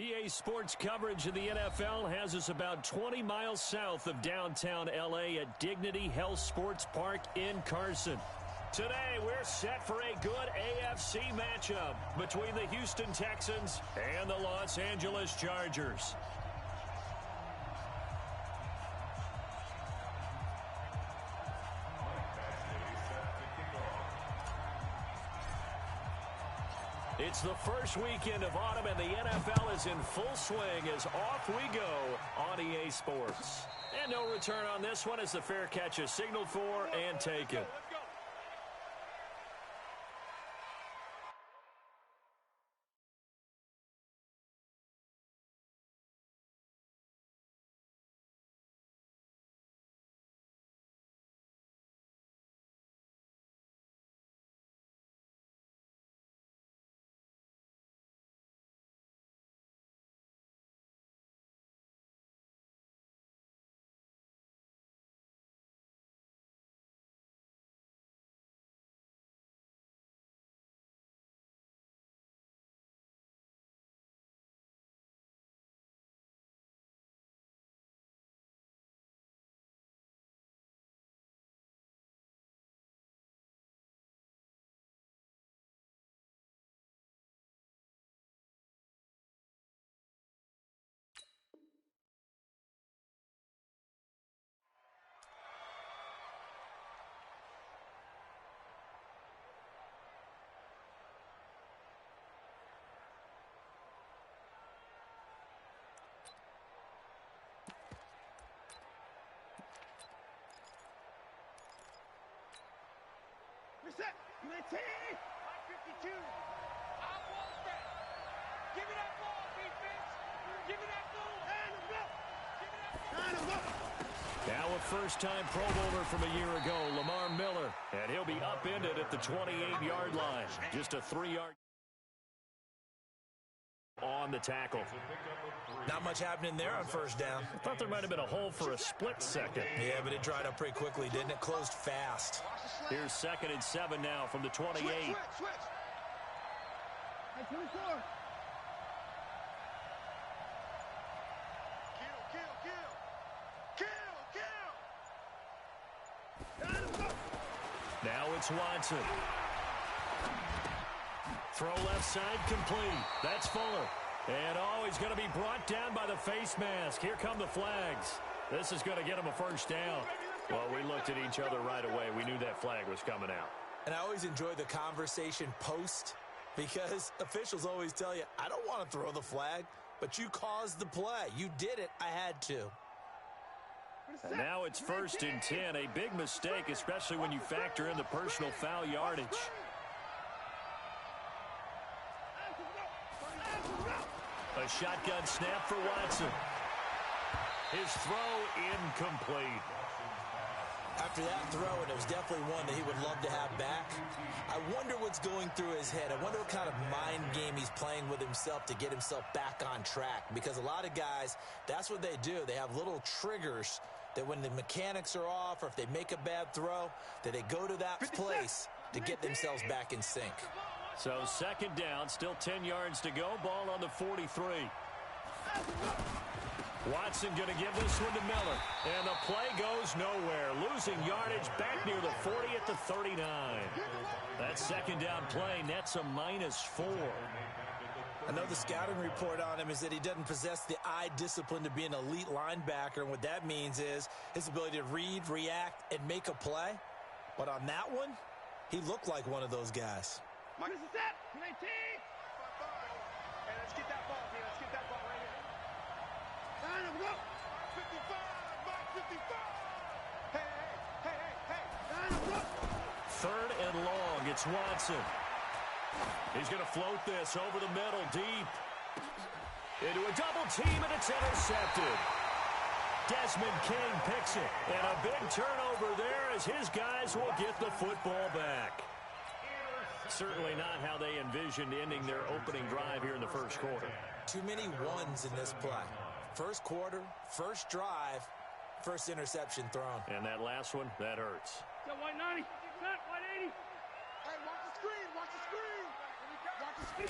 EA Sports coverage of the NFL has us about 20 miles south of downtown L.A. at Dignity Health Sports Park in Carson. Today, we're set for a good AFC matchup between the Houston Texans and the Los Angeles Chargers. It's the first weekend of autumn, and the NFL is in full swing as off we go on EA Sports. And no return on this one as the fair catch is signaled for and taken. Set. 19. 52. I want that. Give me that ball, defense. Give me that ball. And a block. Give me that ball. Now a first-time Pro Bowler from a year ago, Lamar Miller. And he'll be upended at the 28-yard line. Just a 3-yard on the tackle. Not much happening there on first down. I thought there might have been a hole for a split second. Yeah, but it dried up pretty quickly, didn't it? Closed fast. Here's 2nd and 7 now from the 28. Switch. Hey, 24. Kill. Now it's Watson. Throw left side complete. That's Fuller. And he's going to be brought down by the face mask. Here come the flags. This is going to get him a first down. Well, we looked at each other right away. We knew that flag was coming out. And I always enjoy the conversation post because officials always tell you, I don't want to throw the flag, but you caused the play. You did it. I had to. And now it's 1st and 10. A big mistake, especially when you factor in the personal foul yardage. A shotgun snap for Watson. His throw incomplete. After that throw, and it was definitely one that he would love to have back, I wonder what's going through his head. I wonder what kind of mind game he's playing with himself to get himself back on track. Because a lot of guys, that's what they do. They have little triggers that when the mechanics are off or if they make a bad throw, that they go to that place to get themselves back in sync. So 2nd down, still 10 yards to go. Ball on the 43. Watson going to give this one to Miller. And the play goes nowhere. Losing yardage back near the 40 at the 39. That 2nd down play nets a -4. I know the scouting report on him is that he doesn't possess the eye discipline to be an elite linebacker. And what that means is his ability to read, react, and make a play. But on that one, he looked like one of those guys. This is that. 19. Hey, let's get that ball, man. Let's get that ball right here. Line him up. 55. Hey. Line him up. 3rd and long. It's Watson. He's going to float this over the middle, deep. Into a double team, and it's intercepted. Desmond King picks it. And a big turnover there as his guys will get the football back. Certainly not how they envisioned ending their opening drive here in the first quarter. Too many ones in this play. First quarter, first drive, first interception thrown. And that last one, that hurts. Got white 90. Got white 80. Hey, watch the screen. Watch the screen. Watch the screen.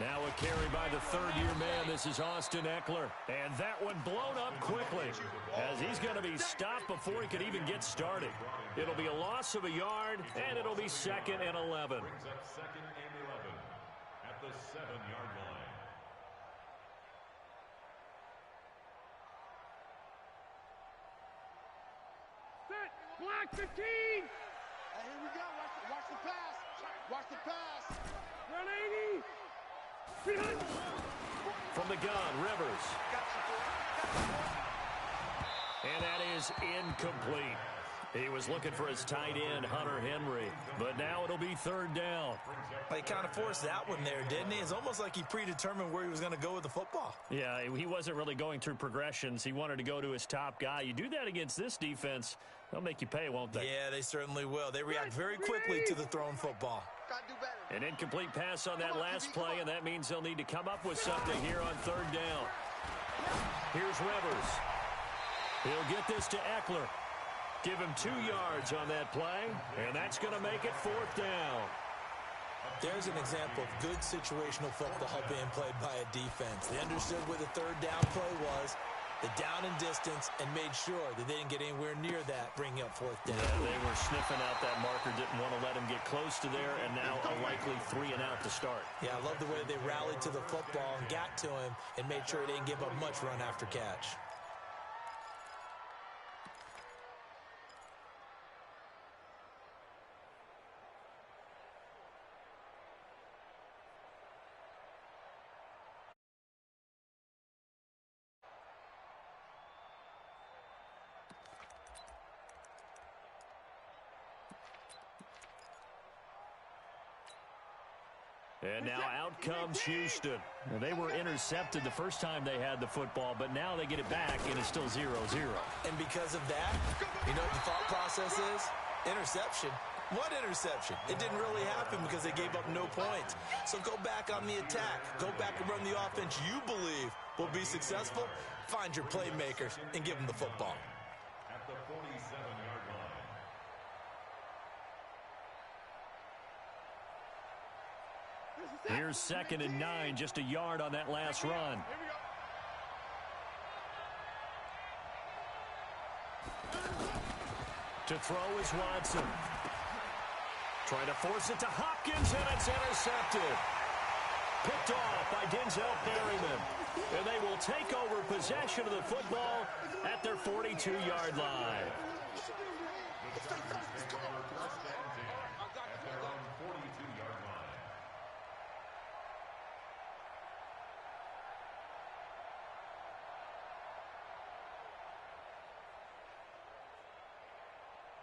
Now a carry by the third-year man. This is Austin Eckler. And that one blown up quickly as he's going to be stopped before he could even get started. It'll be a loss of a yard, and it'll be 2nd and 11. Brings up 2nd and 11 at the 7-yard line. Set. Block 15. Hey, here we go. Watch the pass. Watch the pass. Run 80. From the gun, Rivers. And that is incomplete. He was looking for his tight end, Hunter Henry. But now it'll be 3rd down. He kind of forced that one there, didn't he? It's almost like he predetermined where he was going to go with the football. Yeah, he wasn't really going through progressions. He wanted to go to his top guy. You do that against this defense, they'll make you pay, won't they? Yeah, they certainly will. They react very quickly to the thrown football. An incomplete pass on that last play, and that means they'll need to come up with something here on 3rd down. Here's Rivers. He'll get this to Eckler. Give him 2 yards on that play, and that's going to make it 4th down. There's an example of good situational football being played by a defense. They understood where the 3rd down play was, the down and distance, and made sure that they didn't get anywhere near that, bringing up 4th down. Yeah, they were sniffing out that marker, didn't want to let him get close to there, and now a likely 3 and out to start. Yeah, I love the way they rallied to the football and got to him and made sure they didn't give up much run after catch. And now out comes Houston. Well, they were intercepted the first time they had the football, but now they get it back, and it's still 0-0. And because of that, you know what the thought process is? Interception. What interception? It didn't really happen because they gave up no points. So go back on the attack. Go back and run the offense you believe will be successful. Find your playmakers and give them the football. At the 47-yard line. Here's 2nd and 9, just a yard on that last run. To throw is Watson. Trying to force it to Hopkins, and it's intercepted. Picked off by Denzel Perryman. And they will take over possession of the football at their 42-yard line.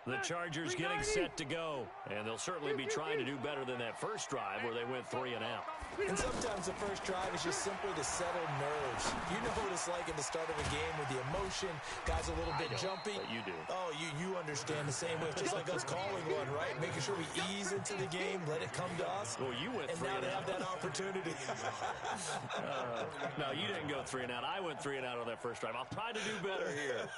The Chargers getting set to go, and they'll certainly be trying to do better than that first drive where they went 3 and out. And sometimes the first drive is just simply to settle nerves. You know what it's like at the start of a game with the emotion, guys a little bit jumpy. But you do. Oh, you understand the same way. It's just like us calling one, right? Making sure we ease into the game, let it come to us. Well, you went 3 and now and they out. have that opportunity. No, you didn't go 3 and out. I went 3 and out on that first drive. I'll try to do better here.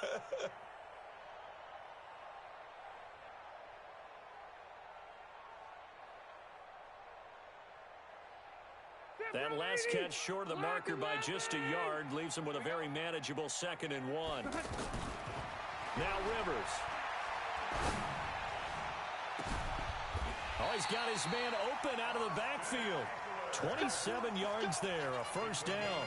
That last catch short of the marker by just a yard leaves him with a very manageable 2nd and 1. Now Rivers. Oh, he's got his man open out of the backfield. 27 yards there, a first down.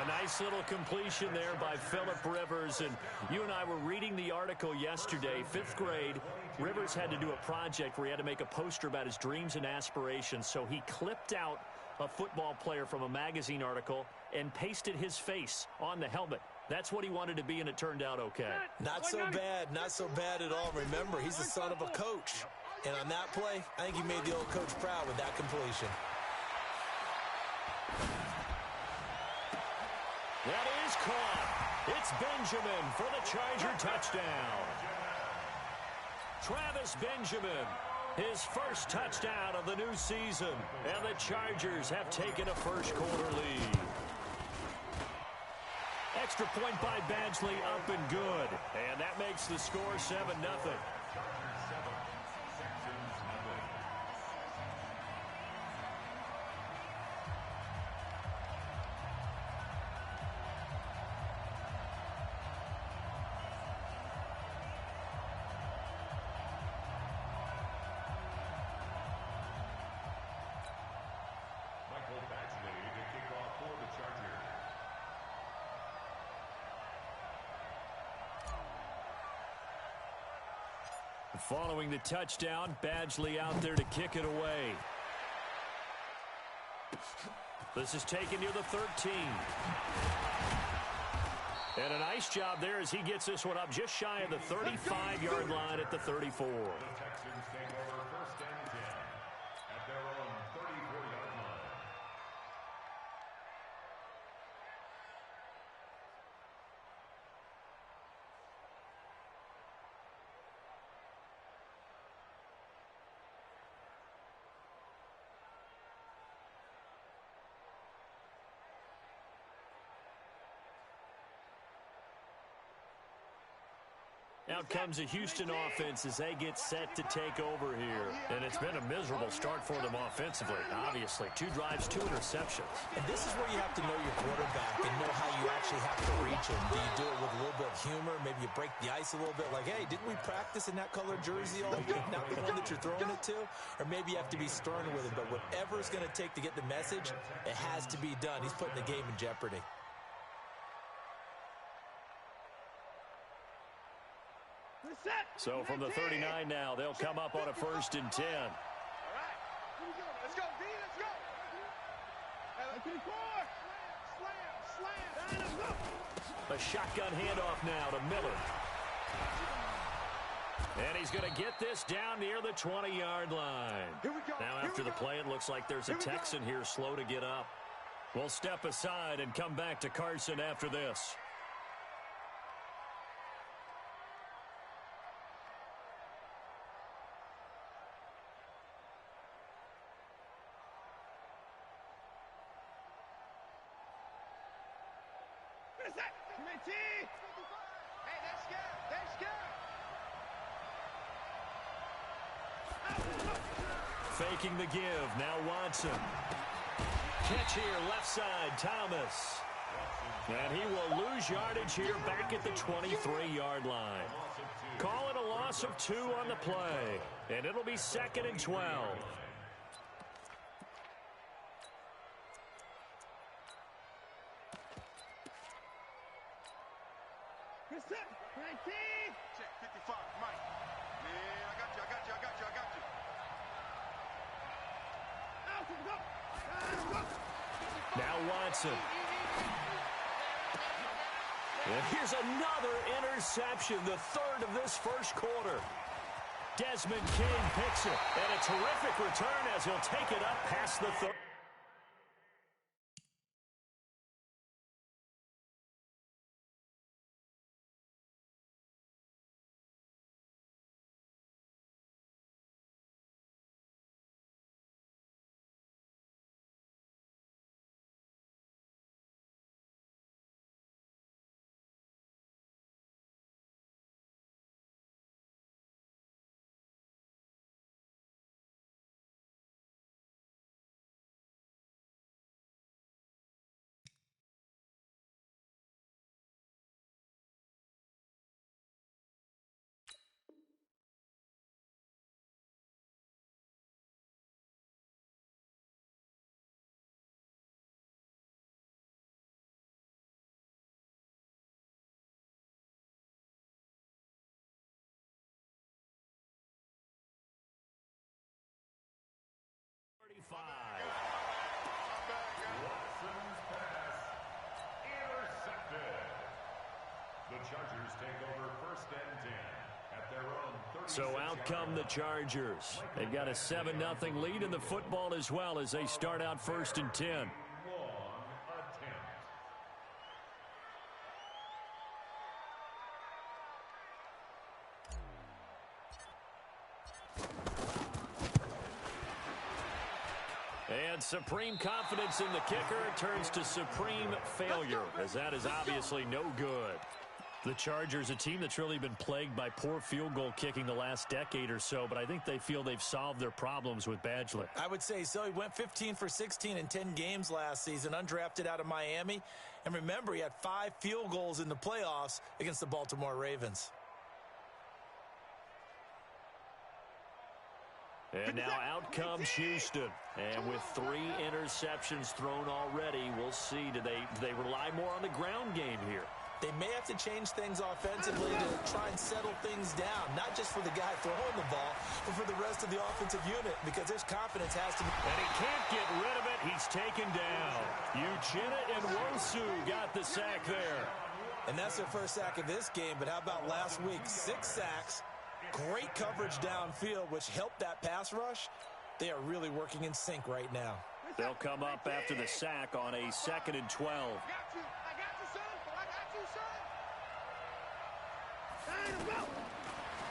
A nice little completion there by Phillip Rivers. And you and I were reading the article yesterday, 5th grade. Rivers had to do a project where he had to make a poster about his dreams and aspirations. So he clipped out a football player from a magazine article and pasted his face on the helmet. That's what he wanted to be, and it turned out okay. Not so bad. Not so bad at all. Remember, he's the son of a coach. And on that play, I think he made the old coach proud with that completion. That is caught. It's Benjamin for the Charger touchdown. Travis Benjamin, his first touchdown of the new season. And the Chargers have taken a first-quarter lead. Extra point by Badgley, up and good. And that makes the score 7-0. Following the touchdown, Badgley out there to kick it away. This is taken near the 13. And a nice job there as he gets this one up just shy of the 35-yard line at the 34. The Texans take over first and 10 at their own 34-yard line. Out comes the Houston offense as they get set to take over here. And it's been a miserable start for them offensively, obviously. 2 drives, 2 interceptions. And this is where you have to know your quarterback and know how you actually have to reach him. Do you do it with a little bit of humor? Maybe you break the ice a little bit like, hey, didn't we practice in that colored jersey all week? Not the one that you're throwing it to? Or maybe you have to be stern with him. But whatever it's going to take to get the message, it has to be done. He's putting the game in jeopardy. So from the 39 now, they'll come up on a 1st and 10. All right. Here we go. Let's go, D. Let's go. Hey, slam. A shotgun handoff now to Miller. And he's going to get this down near the 20-yard line. Here we go. Now after the play, it looks like there's a Texan here slow to get up. We'll step aside and come back to Carson after this. Faking the give. Now Watson. Catch here, left side, Thomas. And he will lose yardage here back at the 23-yard line. Call it a loss of 2 on the play. And it'll be 2nd and 12. Check 55, Mike. Man, I got you. Now Watson. And here's another interception, the 3rd of this first quarter. Desmond King picks it, and a terrific return as he'll take it up past the 30. Watson's pass intercepted. The Chargers take over first and 10 at their own 36. So out come the Chargers. They've got a 7-0 lead in the football as well as they start out 1st and 10. Long attempt. And supreme confidence in the kicker turns to supreme failure, as that is obviously no good. The Chargers, a team that's really been plagued by poor field goal kicking the last decade or so, but I think they feel they've solved their problems with Badgley. I would say so. He went 15 for 16 in 10 games last season, undrafted out of Miami. And remember, he had 5 field goals in the playoffs against the Baltimore Ravens. And now out comes Houston. And with 3 interceptions thrown already, we'll see. Do they rely more on the ground game here? They may have to change things offensively to try and settle things down, not just for the guy throwing the ball, but for the rest of the offensive unit, because there's confidence has to be. And he can't get rid of it. He's taken down. Uchenna and Wosu got the sack there. And that's their first sack of this game, but how about last week? 6 sacks, great coverage downfield, which helped that pass rush. They are really working in sync right now. They'll come up after the sack on a 2nd and 12.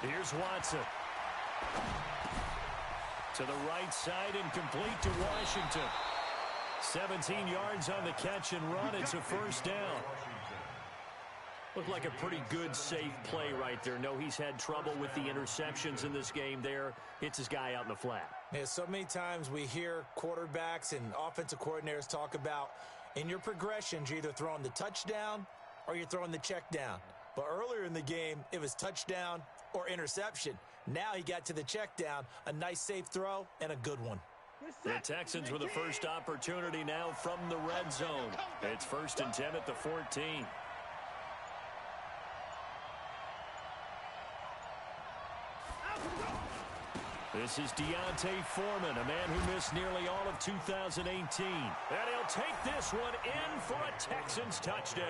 Here's Watson. To the right side and complete to Washington. 17 yards on the catch and run. It's a first down. Looked like a pretty good, safe play right there. No, he's had trouble with the interceptions in this game there. Hits his guy out in the flat. Yeah, so many times we hear quarterbacks and offensive coordinators talk about in your progressions, you're either throwing the touchdown or you're throwing the check down. But earlier in the game, it was touchdown or interception. Now he got to the check down, a nice safe throw, and a good one. The Texans with the first opportunity now from the red zone. It's 1st and 10 at the 14. This is Deontay Foreman, a man who missed nearly all of 2018. And he'll take this one in for a Texans touchdown.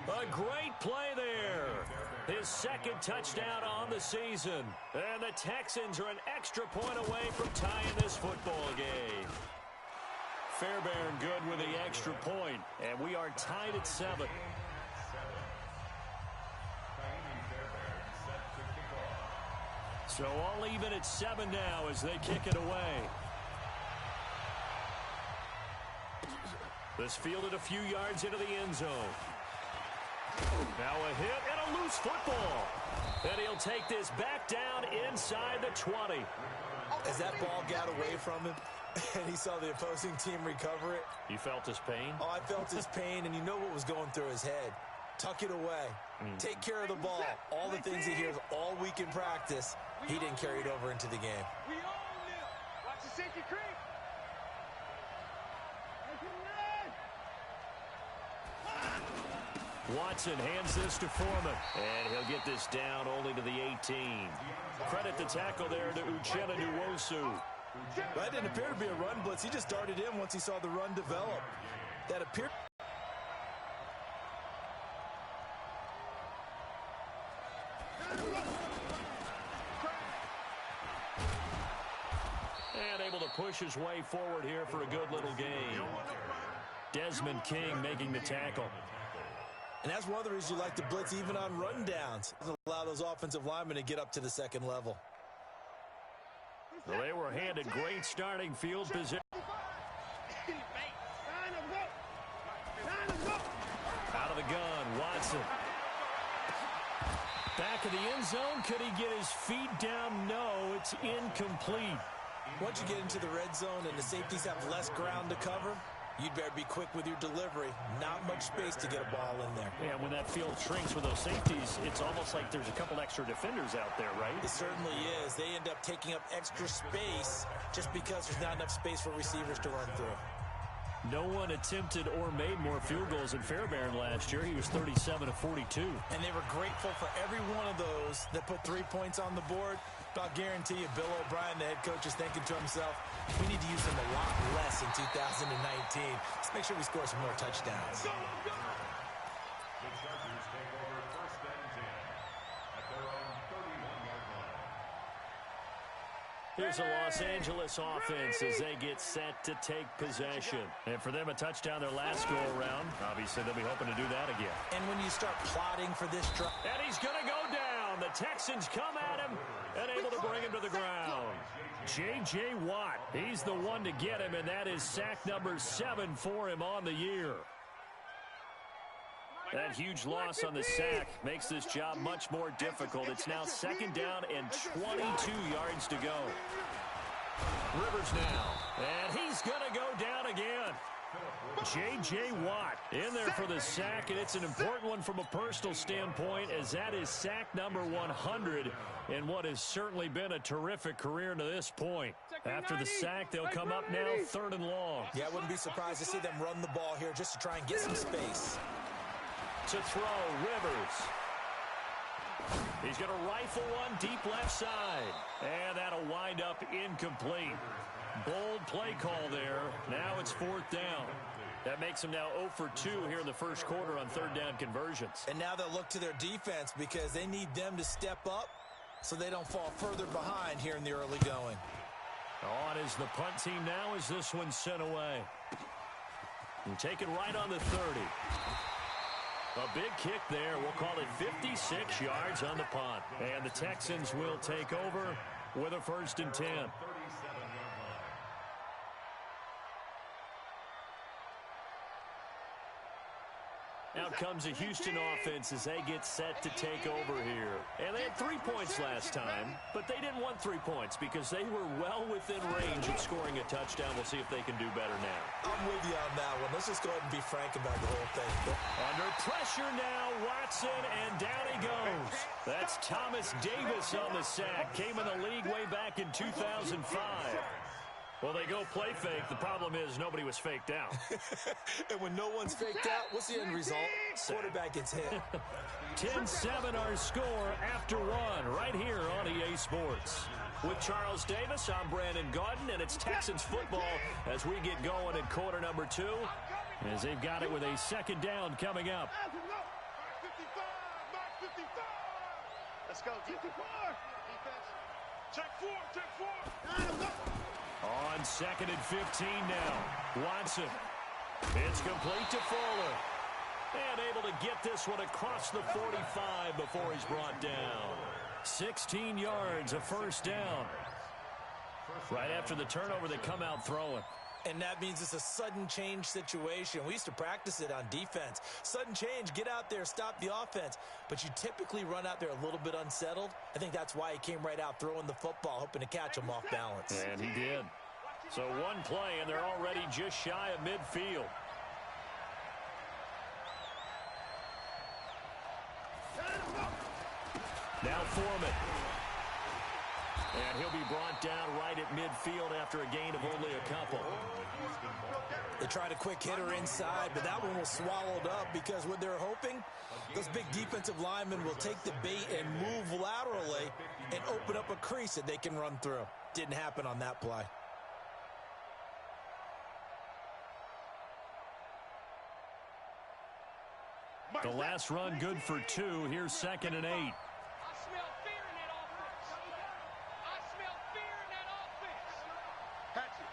A great play there. His 2nd touchdown on the season. And the Texans are an extra point away from tying this football game. Fairbairn good with the extra point. And we are tied at 7. So all even at 7 now as they kick it away. This fielded a few yards into the end zone. Now a hit and a loose football. And he'll take this back down inside the 20. As that ball got away from him and he saw the opposing team recover it. You felt his pain? Oh, I felt his pain, and you know what was going through his head. Tuck it away. Take care of the ball. All the things he hears all week in practice, he didn't carry it over into the game. We all live. Watch the safety creep. Watson hands this to Foreman. And he'll get this down only to the 18. Credit the tackle there to Uchenna Nwosu. That didn't appear to be a run blitz. He just darted in once he saw the run develop. That appeared. And able to push his way forward here for a good little gain. Desmond King making the tackle. And that's one of the reasons you like to blitz even on rundowns. Allow those offensive linemen to get up to the second level. Well, they were handed great starting field position. Out of the gun, Watson. Back of the end zone. Could he get his feet down? No, it's incomplete. Once you get into the red zone and the safeties have less ground to cover, you'd better be quick with your delivery. Not much space to get a ball in there. Yeah, when that field shrinks with those safeties, it's almost like there's a couple extra defenders out there, right? It certainly is. They end up taking up extra space just because there's not enough space for receivers to run through. No one attempted or made more field goals than Fairbairn last year. He was 37 of 42. And they were grateful for every one of those that put 3 points on the board. But I'll guarantee you, Bill O'Brien, the head coach, is thinking to himself, we need to use him a lot less in 2019. Let's make sure we score some more touchdowns. The Chargers take over 1st and 10 at their own 31-yard line. Here's a Los Angeles offense as they get set to take possession. And for them, a touchdown their last go-around. Obviously, they'll be hoping to do that again. And when you start plotting for this drive. And he's going to go down. The Texans come at him and able to bring him to the ground. J.J. Watt, he's the one to get him, and that is sack number 7 for him on the year. That huge loss on the sack makes this job much more difficult. It's now 2nd down and 22 yards to go. Rivers now, and he's going to go down again. J.J. Watt in there for the sack, and it's an important one from a personal standpoint, as that is sack number 100 in what has certainly been a terrific career to this point. After the sack, they'll come up now 3rd and long. Yeah, I wouldn't be surprised to see them run the ball here just to try and get some space. To throw, Rivers. He's going to rifle one deep left side. And that'll wind up incomplete. Bold play call there. Now it's 4th down. That makes them now 0 for 2 here in the first quarter on 3rd down conversions. And now they'll look to their defense because they need them to step up so they don't fall further behind here in the early going. On is the punt team now as this one's sent away. And taken right on the 30. A big kick there. We'll call it 56 yards on the punt. And the Texans will take over with a 1st and 10. Out comes a Houston offense as they get set to take over here. And they had 3 points last time, but they didn't want 3 points because they were well within range of scoring a touchdown. We'll see if they can do better now. I'm with you on that one. Let's just go ahead and be frank about the whole thing. Under pressure now, Watson, and down he goes. That's Thomas Davis on the sack. Came in the league way back in 2005. Well, they go play fake. The problem is nobody was faked out. And when no one's faked out, what's the end result? Quarterback gets hit. 10-7 our score after 1 right here on EA Sports. With Charles Davis, I'm Brandon Gaudin, and it's Texans football as we get going in quarter number 2. As they've got it with a 2nd down coming up. Let's go, defense. Check 4, check 4. On 2nd and 15 now. Watson. It's complete to Fuller. And able to get this one across the 45 before he's brought down. 16 yards, a 1st down. Right after the turnover, they come out throwing. And that means it's a sudden change situation. We used to practice it on defense. Sudden change, get out there, stop the offense. But you typically run out there a little bit unsettled. I think that's why he came right out throwing the football, hoping to catch him off balance. And he did. So one play, and they're already just shy of midfield. Now Foreman. And he'll be brought down right at midfield after a gain of only a couple. They tried a quick hitter inside, but that one was swallowed up because what they're hoping, those big defensive linemen will take the bait and move laterally and open up a crease that they can run through. Didn't happen on that play. The last run good for 2. Here's 2nd and 8. I smell fear in that offense. I smell fear in that offense. Hatchet.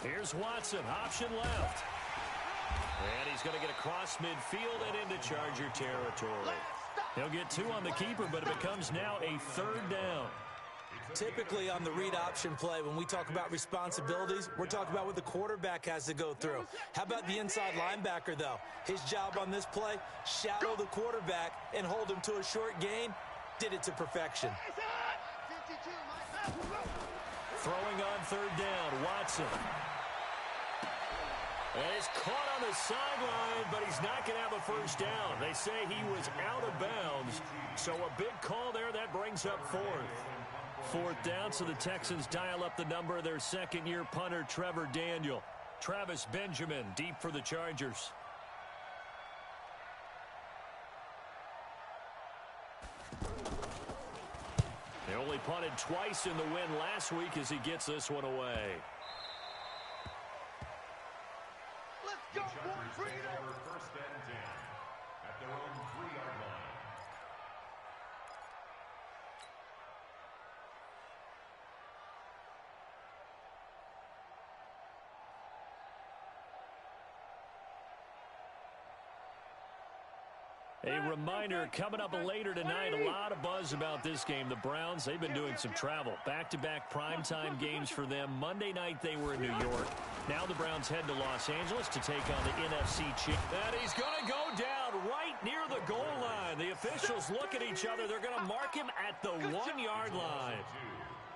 Here's Watson, option left. And he's going to get across midfield and into Charger territory. He'll get 2 on the keeper, but it becomes now a 3rd down. Typically on the read option play, when we talk about responsibilities, we're talking about what the quarterback has to go through. How about the inside linebacker, though? His job on this play, shadow the quarterback and hold him to a short gain. Did it to perfection. Throwing on 3rd down, Watson. And he's caught on the sideline, but he's not going to have a 1st down. They say he was out of bounds, so a big call there. That brings up 4th. 4th down, so the Texans dial up the number of their 2nd-year punter, Trevor Daniel. Travis Benjamin, deep for the Chargers. They only punted twice in the win last week as he gets this one away. Let's go, boys. Bring it up. Over 1st and 10 at their own 3-yard line. A reminder, coming up later tonight, a lot of buzz about this game. The Browns, they've been doing some travel. Back-to-back primetime games for them. Monday night, they were in New York. Now the Browns head to Los Angeles to take on the NFC champ. And he's going to go down right near the goal line. The officials look at each other. They're going to mark him at the 1-yard line.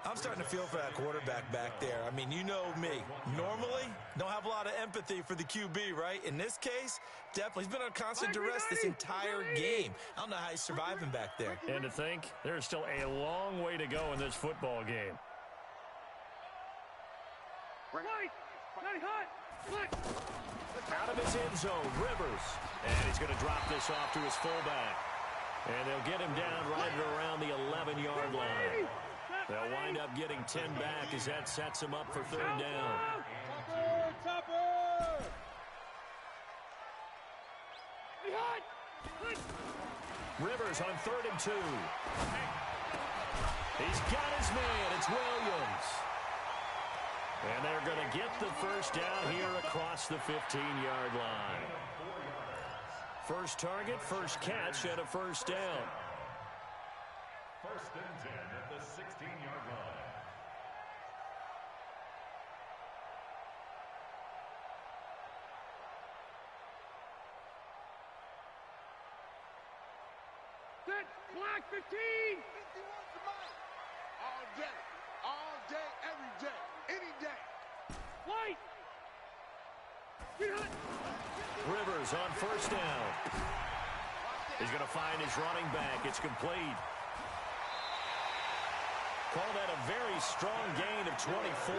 I'm starting to feel for that quarterback back there. I mean, you know me. Normally, don't have a lot of empathy for the QB, right? In this case, definitely. He's been on constant duress this entire game. I don't know how he's surviving back there. And to think, there's still a long way to go in this football game. Out of his end zone, Rivers. And he's going to drop this off to his fullback. And they'll get him down right around the 11-yard line. They'll wind up getting 10 back as that sets him up for third down. Rivers on 3rd and 2. He's got his man. It's Williams. And they're going to get the first down here across the 15-yard line. First target, first catch, and a first down. 1st and 10 at the 16-yard line. Set, block 15. 51 to mine. All day, every day, any day. White. Rivers on first down. He's going to find his running back. It's complete. Call that a very strong gain of 24.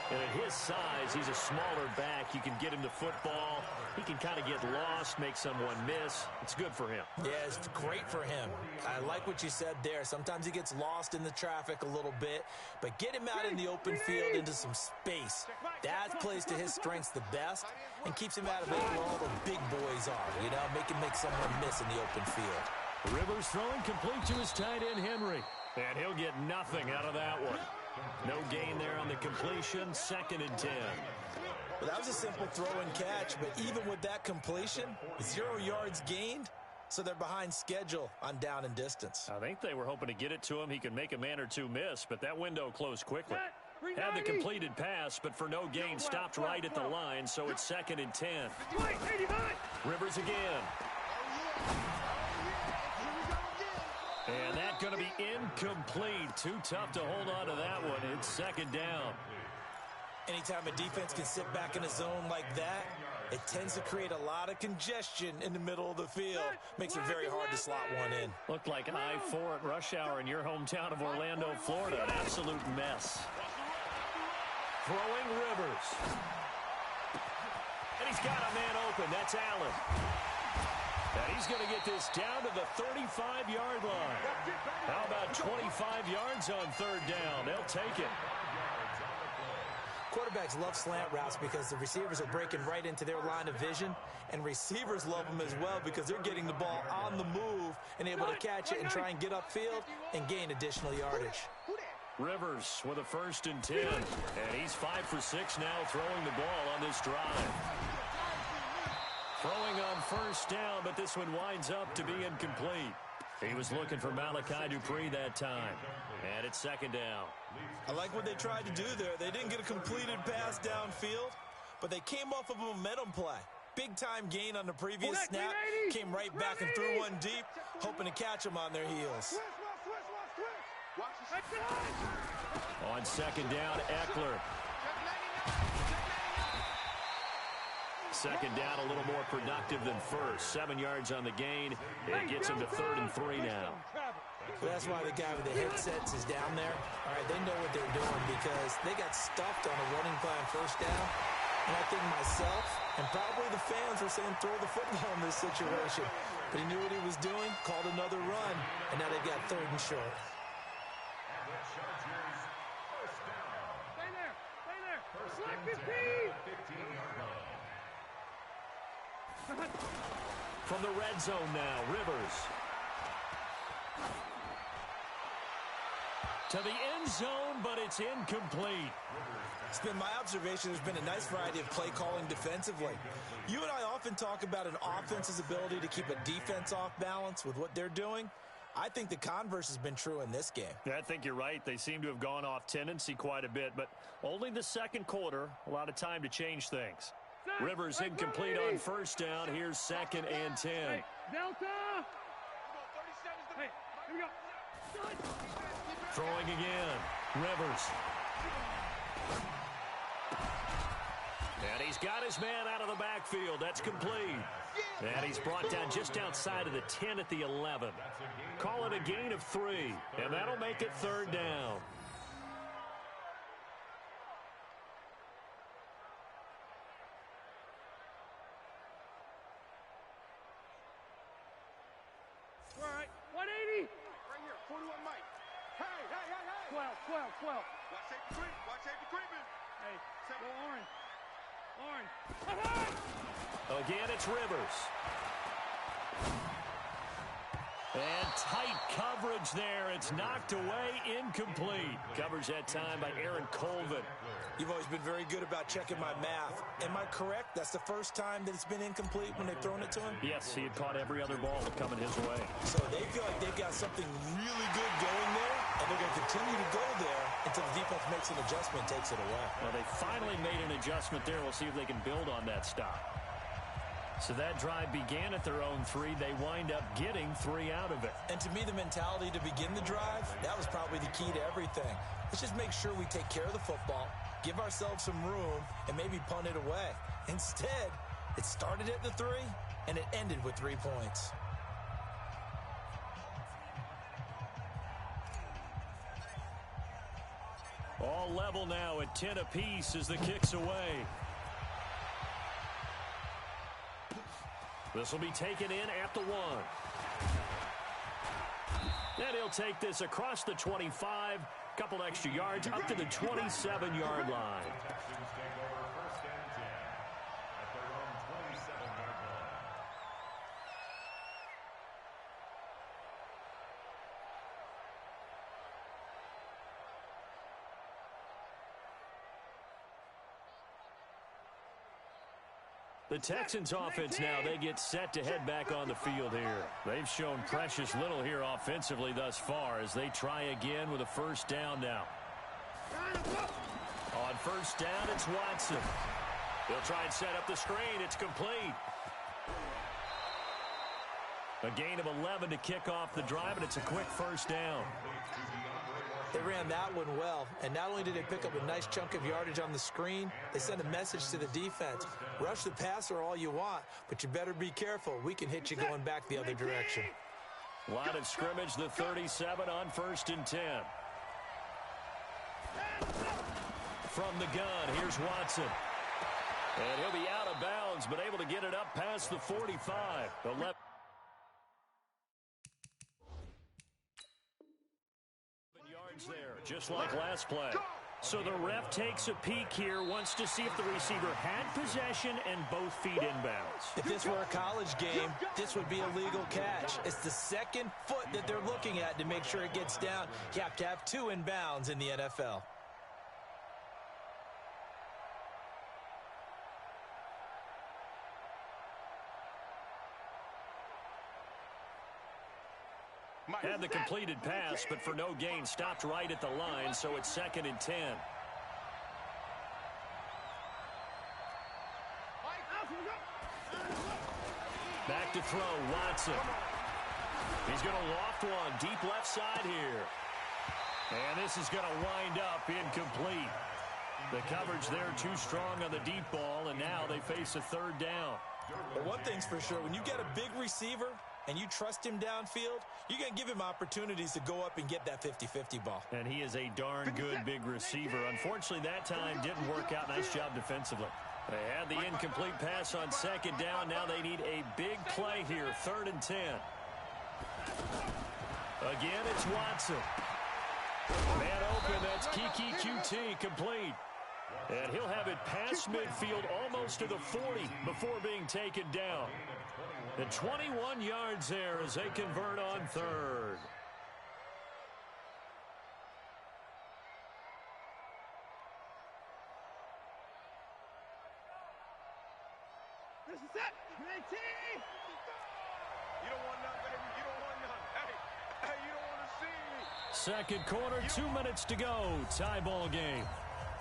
And at his size, he's a smaller back. You can get him to football. He can kind of get lost, make someone miss. It's good for him. Yeah, it's great for him. I like what you said there. Sometimes he gets lost in the traffic a little bit, but get him out in the open field into some space. That plays to his strengths the best and keeps him out of it where all the big boys are, you know, make someone miss in the open field. Rivers throwing complete to his tight end, Henry. And he'll get nothing out of that one. No gain there on the completion, 2nd and 10. Well, that was a simple throw and catch, but even with that completion, 0 yards gained, so they're behind schedule on down and distance. I think they were hoping to get it to him. He could make a man or two miss, but that window closed quickly. Had the completed pass, but for no gain, stopped right at the line, so it's 2nd and 10. Rivers again. And that's going to be incomplete. Too tough to hold on to that one. It's 2nd down. Anytime a defense can sit back in a zone like that, it tends to create a lot of congestion in the middle of the field. Makes it very hard to slot one in. Looked like I-4 at rush hour in your hometown of Orlando, Florida. An absolute mess. Throwing Rivers. And he's got a man open. That's Allen. And he's going to get this down to the 35-yard line. How about 25 yards on 3rd down? They'll take it. Quarterbacks love slant routes because the receivers are breaking right into their line of vision, and receivers love them as well because they're getting the ball on the move and able to catch it and try and get upfield and gain additional yardage. Rivers with a 1st and 10, and he's 5 for 6 now throwing the ball on this drive. Throwing on 1st down, but this one winds up to be incomplete. He was looking for Malachi Dupree that time, and it's 2nd down. I like what they tried to do there. They didn't get a completed pass downfield, but they came off of a momentum play. Big-time gain on the previous snap, came right back and threw one deep, hoping to catch them on their heels. On 2nd down, Eckler. 2nd down, a little more productive than first. 7 yards on the gain. It gets him to 3rd and 3 now. Well, that's why the guy with the headsets is down there. All right, they know what they're doing because they got stuffed on a running play on 1st down. And I think myself and probably the fans were saying throw the football in this situation. But he knew what he was doing, called another run, and now they've got 3rd and short. Stay there. Block 15. 15-yard line. From the red zone now, Rivers. To the end zone, but it's incomplete. It's been my observation there's been a nice variety of play calling defensively. You and I often talk about an offense's ability to keep a defense off balance with what they're doing. I think the converse has been true in this game. Yeah, I think you're right. They seem to have gone off tendency quite a bit, but only the 2nd quarter, a lot of time to change things. Rivers incomplete on 1st down. Here's 2nd and 10. Hey, Delta! Hey, here we go. Throwing again. Rivers. And he's got his man out of the backfield. That's complete. And he's brought down just outside of the 10 at the 11. Call it a gain of 3, and that'll make it 3rd down. 41 Mike. Hey, hey, hey, hey. 12. Watch safety creep. Watch safety creeping. Hey, go Orange. Orange. Again, it's Rivers. And tight coverage there. It's knocked away, incomplete. Covers that time by Aaron Colvin. You've always been very good about checking my math. Am I correct? That's the first time that it's been incomplete when they've thrown it to him? Yes, he had caught every other ball coming his way. So they feel like they've got something really good going there, and they're going to continue to go there until the defense makes an adjustment and takes it away. Well, they finally made an adjustment there. We'll see if they can build on that stop. So that drive began at their own 3. They wind up getting 3 out of it. And to me, the mentality to begin the drive, that was probably the key to everything. Let's just make sure we take care of the football, give ourselves some room, and maybe punt it away. Instead, it started at the 3, and it ended with 3 points. All level now at 10 apiece as the kick's away. This will be taken in at the 1. And he'll take this across the 25, couple extra yards up to the 27-yard line. Texans take over first and 10 at their own 27-yard line. The Texans offense now, they get set to head back on the field here. They've shown precious little here offensively thus far as they try again with a first down now. On first down, it's Watson. He'll try and set up the screen. It's complete. A gain of 11 to kick off the drive, and it's a quick first down. They ran that one well, and not only did they pick up a nice chunk of yardage on the screen, they sent a message to the defense. Rush the passer all you want, but you better be careful. We can hit you going back the other direction. Line of scrimmage, the 37 on first and 10. From the gun, here's Watson. And he'll be out of bounds, but able to get it up past the 45. The left. There, just like last play. So the ref takes a peek here, wants to see if the receiver had possession and both feet inbounds. If this were a college game, this would be a legal catch. It's the second foot that they're looking at to make sure it gets down. You have to have 2 inbounds in the NFL. Had the completed pass, but for no gain, stopped right at the line, so it's second and 10. Back to throw, Watson. He's going to loft one, deep left side here. And this is going to wind up incomplete. The coverage there too strong on the deep ball, and now they face a third down. But one thing's for sure, when you get a big receiver and you trust him downfield, you're going to give him opportunities to go up and get that 50-50 ball. And he is a darn good big receiver. Unfortunately, that time didn't work out. Nice job defensively. They had the incomplete pass on second down. Now they need a big play here, third and 10. Again, it's Watson. Man open, that's Kiki QT, complete. And he'll have it past midfield almost to the 40 before being taken down. The 21 yards there as they convert on third. This is it. 19. You don't want none, baby. You don't want none. Hey, you don't want to see me. Second quarter, 2 minutes to go. Tie ball game.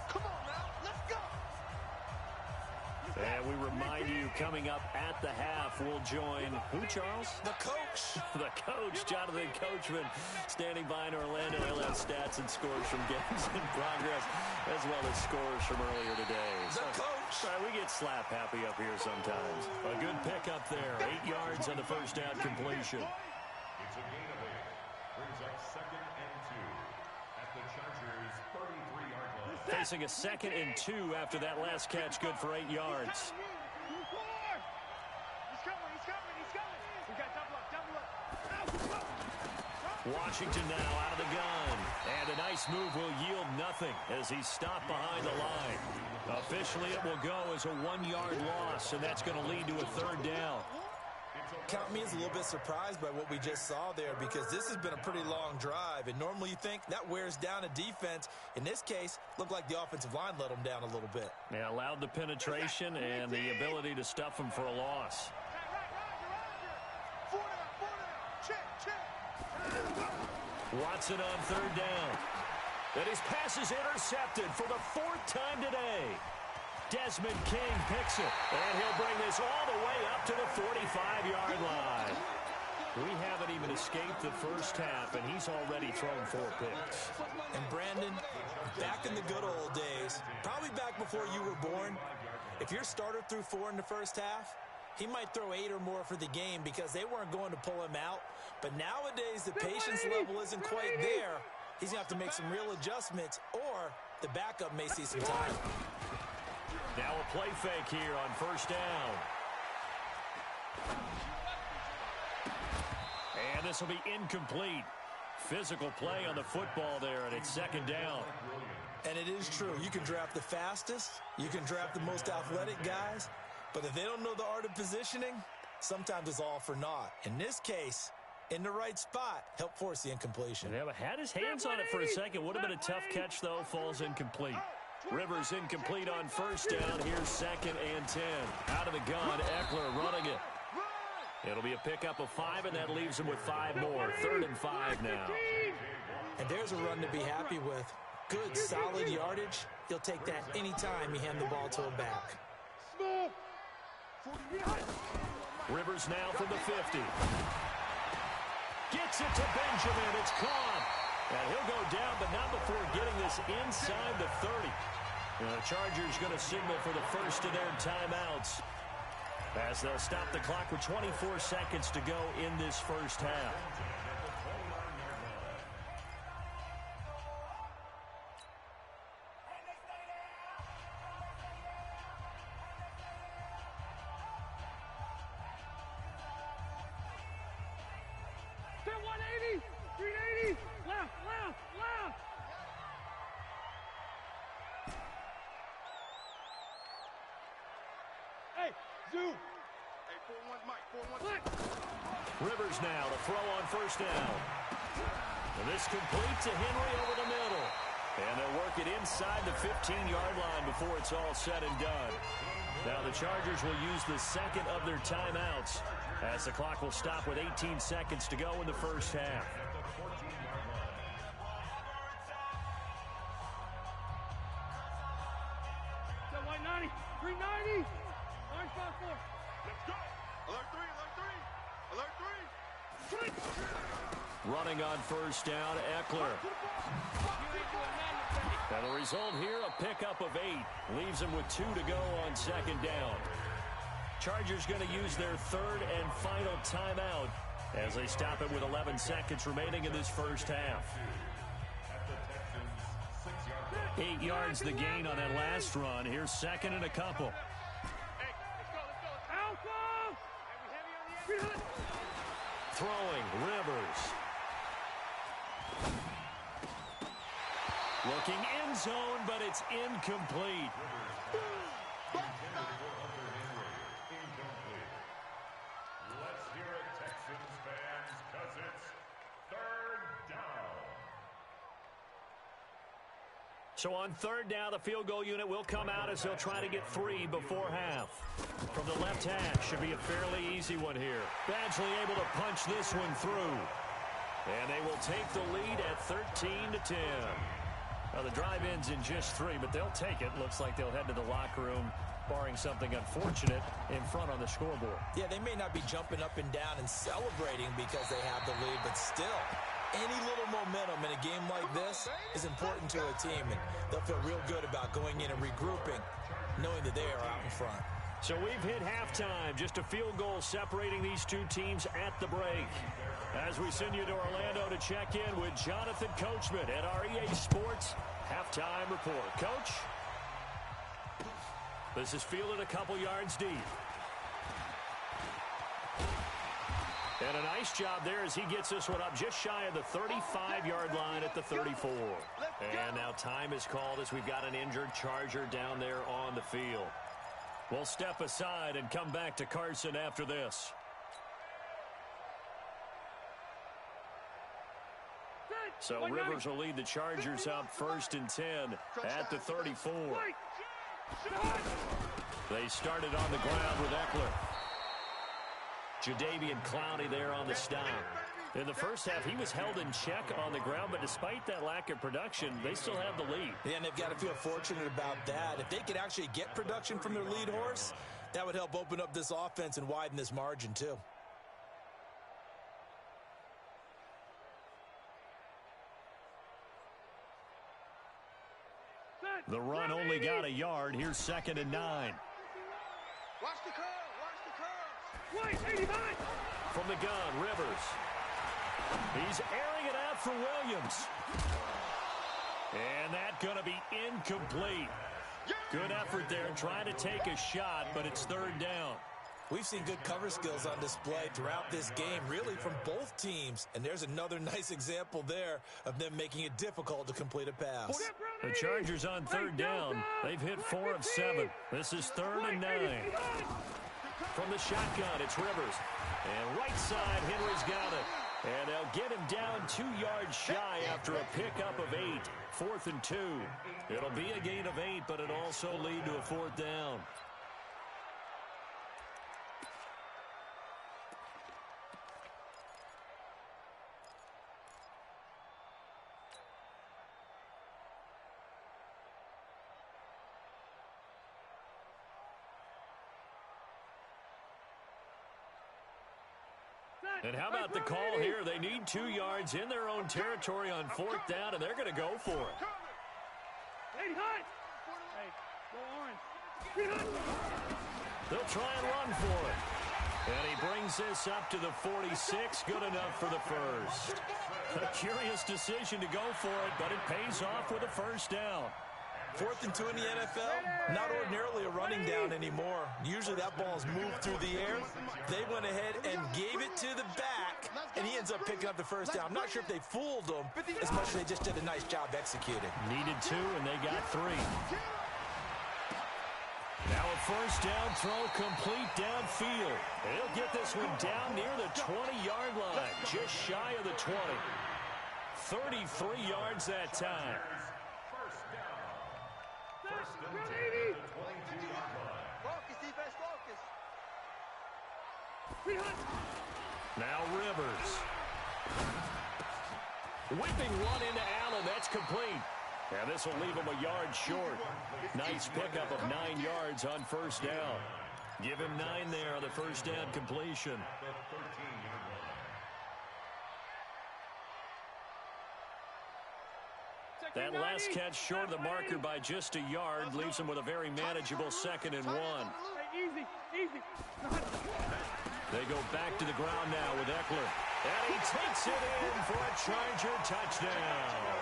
Come on now. Let's go. And we remind you, coming up at the half, we'll join who, Charles? The coach. The coach, Jonathan Coachman, standing by in Orlando. He'll have stats and scores from games in progress, as well as scores from earlier today. The coach. We get slap happy up here sometimes. A good pickup there. 8 yards on the first down completion. It's a gain of 8. Brings up second and 2 at the Chargers' 33-yard line. Facing a second and 2 after that last catch, good for 8 yards. He's coming. We got double up. Washington now out of the gun. And a nice move will yield nothing as he's stopped behind the line. Officially, it will go as a 1-yard loss, and that's going to lead to a 3rd down. Count me as a little bit surprised by what we just saw there, because this has been a pretty long drive, and normally you think that wears down a defense. In this case, looked like the offensive line let them down a little bit. Yeah, allowed the penetration and the ability to stuff them for a loss. Watson on 3rd down. And his pass is intercepted for the 4th time today. Desmond King picks it, and he'll bring this all the way up to the 45-yard line. We haven't even escaped the first half, and he's already thrown 4 picks. And Brandon, back in the good old days, probably back before you were born, if your starter threw 4 in the first half, he might throw 8 or more for the game because they weren't going to pull him out. But nowadays, the patience level isn't quite there. He's going to have to make some real adjustments, or the backup may see some time. Now a play fake here on 1st down. And this will be incomplete. Physical play on the football there, and it's 2nd down. And it is true. You can draft the fastest. You can draft the most athletic guys. But if they don't know the art of positioning, sometimes it's all for naught. In this case, in the right spot, help force the incompletion. Yeah, but had his hands on it for a second. Would have been a tough catch, though. Falls incomplete. Rivers incomplete on 1st down. Here's 2nd and 10. Out of the gun, Eckler running it. It'll be a pickup of 5, and that leaves him with 5 more. 3rd and 5 now. And there's a run to be happy with. Good, solid yardage. He'll take that anytime you hand the ball to him back. Rivers now from the 50. Gets it to Benjamin. It's caught. And he'll go down, but not before getting this inside the 30. And the Chargers going to signal for the first of their timeouts, as they'll stop the clock with 24 seconds to go in this first half. Rivers now to throw on 1st down. And this complete to Henry over the middle. And they'll work it inside the 15-yard line before it's all said and done. Now the Chargers will use the 2nd of their timeouts, as the clock will stop with 18 seconds to go in the first half. White 90, 390, orange 5-4. Let's go. Alert 3, alert 3, alert 3. Running on 1st down, Eckler. And the result here, a pickup of 8. Leaves them with 2 to go on 2nd down. Chargers going to use their 3rd and final timeout as they stop it with 11 seconds remaining in this first half. 8 yards the gain on that last run. Here's 2nd and a couple. Throwing, Rivers. Looking end zone, but it's incomplete. Let's hear it, Texans fans, because it's 3rd down. So on 3rd down, the field goal unit will come out as they'll try to get 3 before half. From the left hash, should be a fairly easy one here. Badgley able to punch this one through. And they will take the lead at 13-10. Now the drive ends in just 3, but they'll take it. Looks like they'll head to the locker room, barring something unfortunate, in front on the scoreboard. Yeah, they may not be jumping up and down and celebrating because they have the lead, but still, any little momentum in a game like this is important to a team, and they'll feel real good about going in and regrouping, knowing that they are out in front. So we've hit halftime. Just a field goal separating these two teams at the break. As we send you to Orlando to check in with Jonathan Coachman at our EA Sports Halftime Report. Coach, this is fielded a couple yards deep. And a nice job there as he gets this one up just shy of the 35-yard line at the 34. And now time is called as we've got an injured Charger down there on the field. We'll step aside and come back to Carson after this. So Rivers will lead the Chargers up 1st and 10 at the 34. They started on the ground with Eckler. Jadeveon Clowney there on the stop. In the first half, he was held in check on the ground, but despite that lack of production, they still have the lead. Yeah, and they've got to feel fortunate about that. If they could actually get production from their lead horse, that would help open up this offense and widen this margin too. The run only got a yard. Here's 2nd and 9. Watch the curl. Watch the curl. Wait, 89. From the gun, Rivers. He's airing it out for Williams. And that's going to be incomplete. Good effort there trying to take a shot, but it's 3rd down. We've seen good cover skills on display throughout this game, really from both teams. And there's another nice example there of them making it difficult to complete a pass. The Chargers on 3rd down. They've hit 4 of 7. This is 3rd and 9. From the shotgun, it's Rivers. And right side, Henry's got it. And they'll get him down 2 yards shy after a pickup of 8. 4th and 2. It'll be a gain of 8, but it'll also lead to a 4th down. And how about the call here? They need 2 yards in their own territory on 4th down, and they're going to go for it. They'll try and run for it. And he brings this up to the 46. Good enough for the first. A curious decision to go for it, but it pays off with a 1st down. 4th and 2 in the NFL, not ordinarily a running down anymore. Usually that ball's moved through the air. They went ahead and gave it to the back, and he ends up picking up the 1st down. I'm not sure if they fooled him as much as they just did a nice job executing. Needed 2, and they got 3. Now a 1st down throw complete downfield. He'll get this one down near the 20-yard line, just shy of the 20. 33 yards that time. Focus, defense, focus. Now Rivers. Whipping one into Allen. That's complete. And this will leave him a yard short. Nice pickup of 9 yards on 1st down. Give him 9 there on the 1st down completion. That last catch short of the marker by just a yard leaves him with a very manageable 2nd and 1. Easy. They go back to the ground now with Eckler. And he takes it in for a Charger touchdown.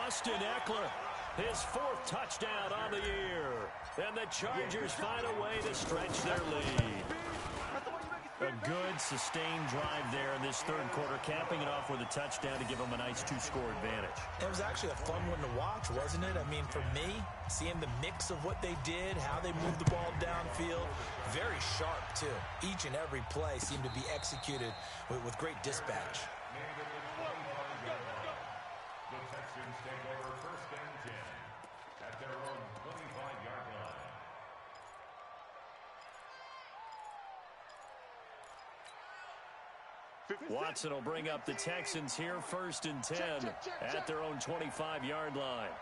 Austin Eckler, his 4th touchdown on the year. And the Chargers find a way to stretch their lead. A good, sustained drive there in this 3rd quarter, capping it off with a touchdown to give them a nice 2-score advantage. It was actually a fun one to watch, wasn't it? I mean, for me, seeing the mix of what they did, how they moved the ball downfield, very sharp, too. Each and every play seemed to be executed with great dispatch. The Texans take over 1st and 10 at their own 25-yard line. Watson will bring up the Texans here 1st and 10 at their own 25-yard line.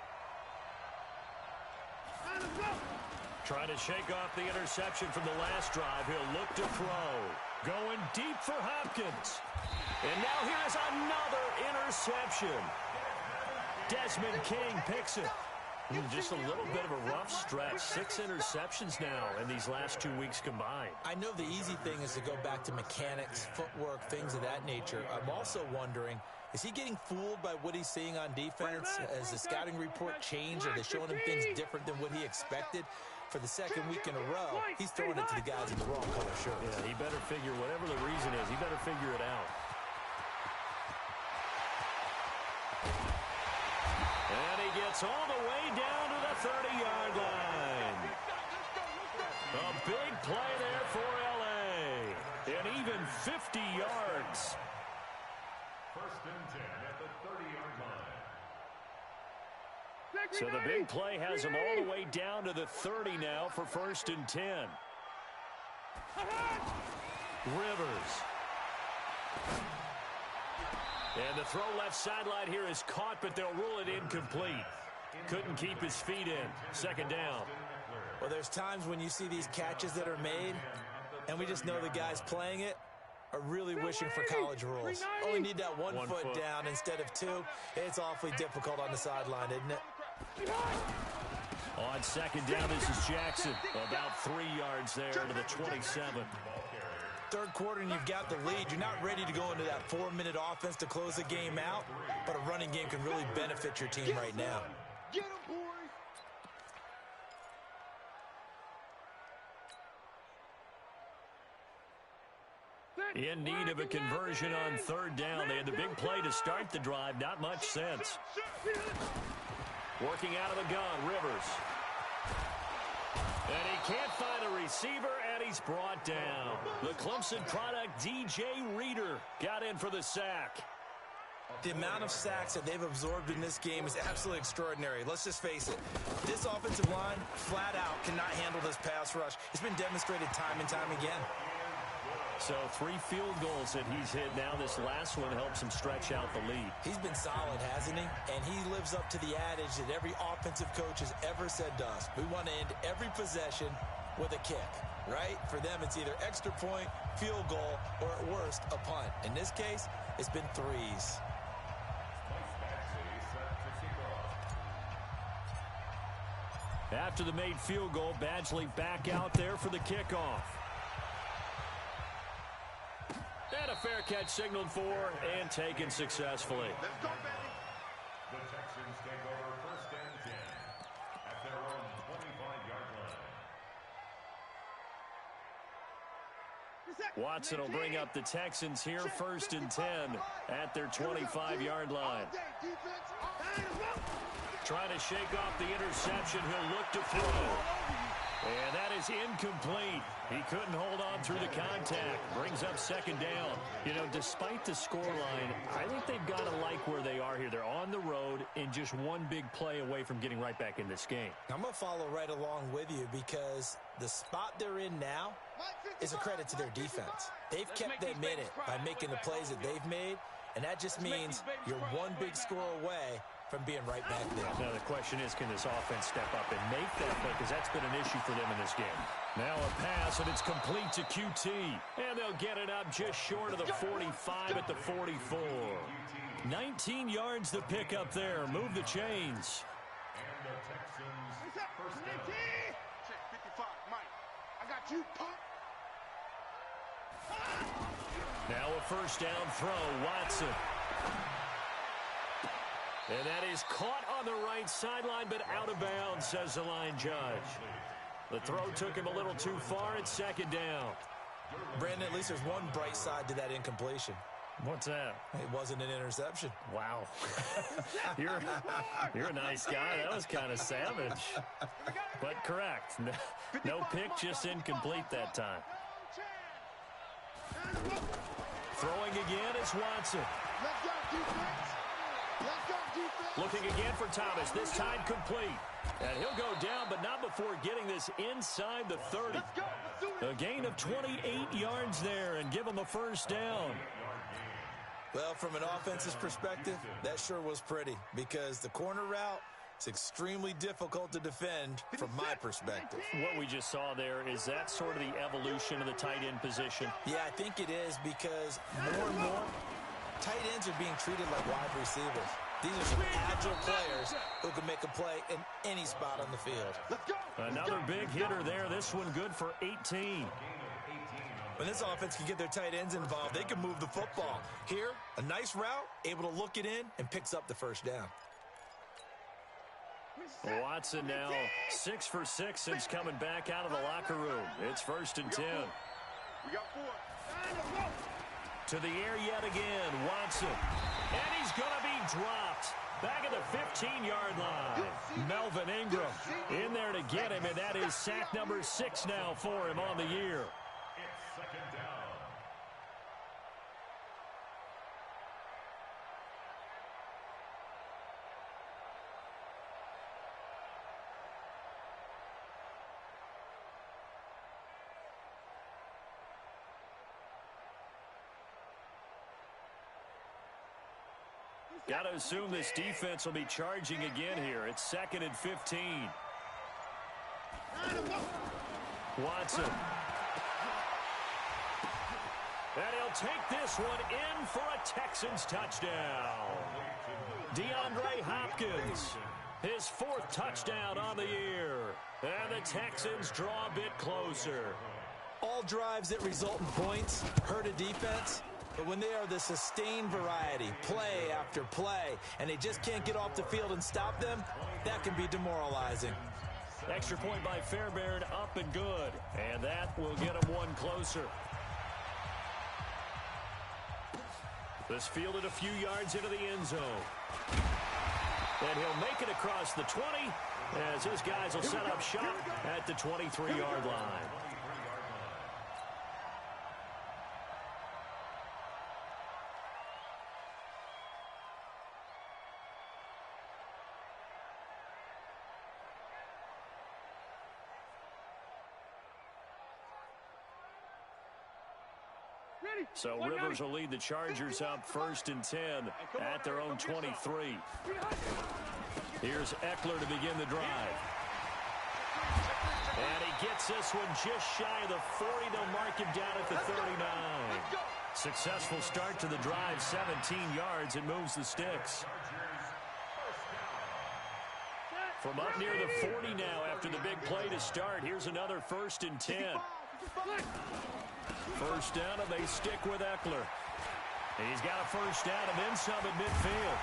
Trying to shake off the interception from the last drive. He'll look to throw. Going deep for Hopkins. And now here's another interception. Desmond King picks it. Just a little bit of a rough stretch. 6 interceptions now in these last 2 weeks combined. I know the easy thing is to go back to mechanics, footwork, things of that nature. I'm also wondering, is he getting fooled by what he's seeing on defense? Has the scouting report changed? Are they showing him things different than what he expected? For the second week in a row, he's throwing it to the guys in the wrong color shirts. Yeah, he better figure, whatever the reason is, he better figure it out. And he gets all the way down to the 30-yard line. A big play there for L.A. And even 50 yards. First and 10 at the 30-yard line. So the big play has him all the way down to the 30 now for first and 10. Rivers. And the throw left sideline here is caught, but they'll rule it incomplete. Couldn't keep his feet in. Second down. Well, there's times when you see these catches that are made, and we just know the guys playing it are really wishing for college rules. Only need that one foot down instead of two. It's awfully difficult on the sideline, isn't it? On second down, this is Jackson. About 3 yards there to the 27. Third quarter and you've got the lead. You're not ready to go into that 4-minute offense to close the game out, but a running game can really benefit your team right now. Get him, boys! In need of a conversion on third down. They had the big play to start the drive. Not much sense. Working out of the gun, Rivers. And he can't find a receiver, and he's brought down. The Clemson product, DJ Reader, got in for the sack. The amount of sacks that they've absorbed in this game is absolutely extraordinary. Let's just face it. This offensive line, flat out, cannot handle this pass rush. It's been demonstrated time and time again. So 3 field goals that he's hit now. This last one helps him stretch out the lead. He's been solid, hasn't he? And he lives up to the adage that every offensive coach has ever said to us. We want to end every possession with a kick, right? For them, it's either extra point, field goal, or at worst, a punt. In this case, it's been threes. After the made field goal, Badgley back out there for the kickoff. And a fair catch signaled for and taken successfully. Let's go, baby! The Texans take over first and 10 at their own 25-yard line. Watson will bring up the Texans here first and 10 at their 25-yard line. Trying to shake off the interception. He'll look to throw. And that is incomplete. He couldn't hold on through the contact. Brings up second down. You know, despite the scoreline, I think they've got to like where they are here. They're on the road and just one big play away from getting right back in this game. I'm going to follow right along with you because the spot they're in now is a credit to their defense. They've kept them in it by making the plays that they've made, and that just means you're one big score away from being right back there. Now the question is, can this offense step up and make that play? Because that's been an issue for them in this game. Now a pass, and it's complete to QT. And they'll get it up just short of the 45 at the 44. 19 yards to pick up there. Move the chains. And the Texans first down. Check 55, Mike. I got you, punk. Now a first down throw, Watson. And that is caught on the right sideline, but out of bounds, says the line judge. The throw took him a little too far. It's second down. Brandon, at least there's one bright side to that incompletion. What's that? It wasn't an interception. Wow. You're a nice guy. That was kind of savage. But correct. No pick, just incomplete that time. Throwing again is Watson. Let's go, defense. Let's go, defense. Looking again for Thomas, this time complete. And he'll go down, but not before getting this inside the 30. Let's go. Let's do it. A gain of 28 yards there and give him a first down. Well, from an offensive perspective, that sure was pretty because the corner route is extremely difficult to defend from my perspective. What we just saw there, is that sort of the evolution of the tight end position? Yeah, I think it is because more and more tight ends are being treated like wide receivers. These are some agile players who can make a play in any spot on the field. Let's go. Another big hitter there. This one good for 18. When this offense can get their tight ends involved, they can move the football. Here, a nice route, able to look it in, and picks up the first down. Watson now 6 for 6 since coming back out of the locker room. It's 1st and 10. We got 4. To the air yet again, Watson. And he's going to be dropped. Back at the 15-yard line. Melvin Ingram in there to get him, and that is sack number 6 now for him on the year. It's 2nd down. Got to assume this defense will be charging again here. It's 2nd and 15. Watson. And he'll take this one in for a Texans touchdown. DeAndre Hopkins, his 4th touchdown on the year. And the Texans draw a bit closer. All drives that result in points hurt a defense. But when they are the sustained variety, play after play, and they just can't get off the field and stop them, that can be demoralizing. Extra point by Fairbairn, up and good. And that will get them one closer. This fielded a few yards into the end zone. And he'll make it across the 20 as his guys will set up shop at the 23-yard line. So Rivers will lead the Chargers up 1st and 10 at their own 23. Here's Eckler to begin the drive. And he gets this one just shy of the 40. They'll mark him down at the 39. Successful start to the drive, 17 yards, and moves the sticks. From up near the 40 now after the big play to start, here's another 1st and 10. First down, and they stick with Eckler. He's got a first down and then some at midfield.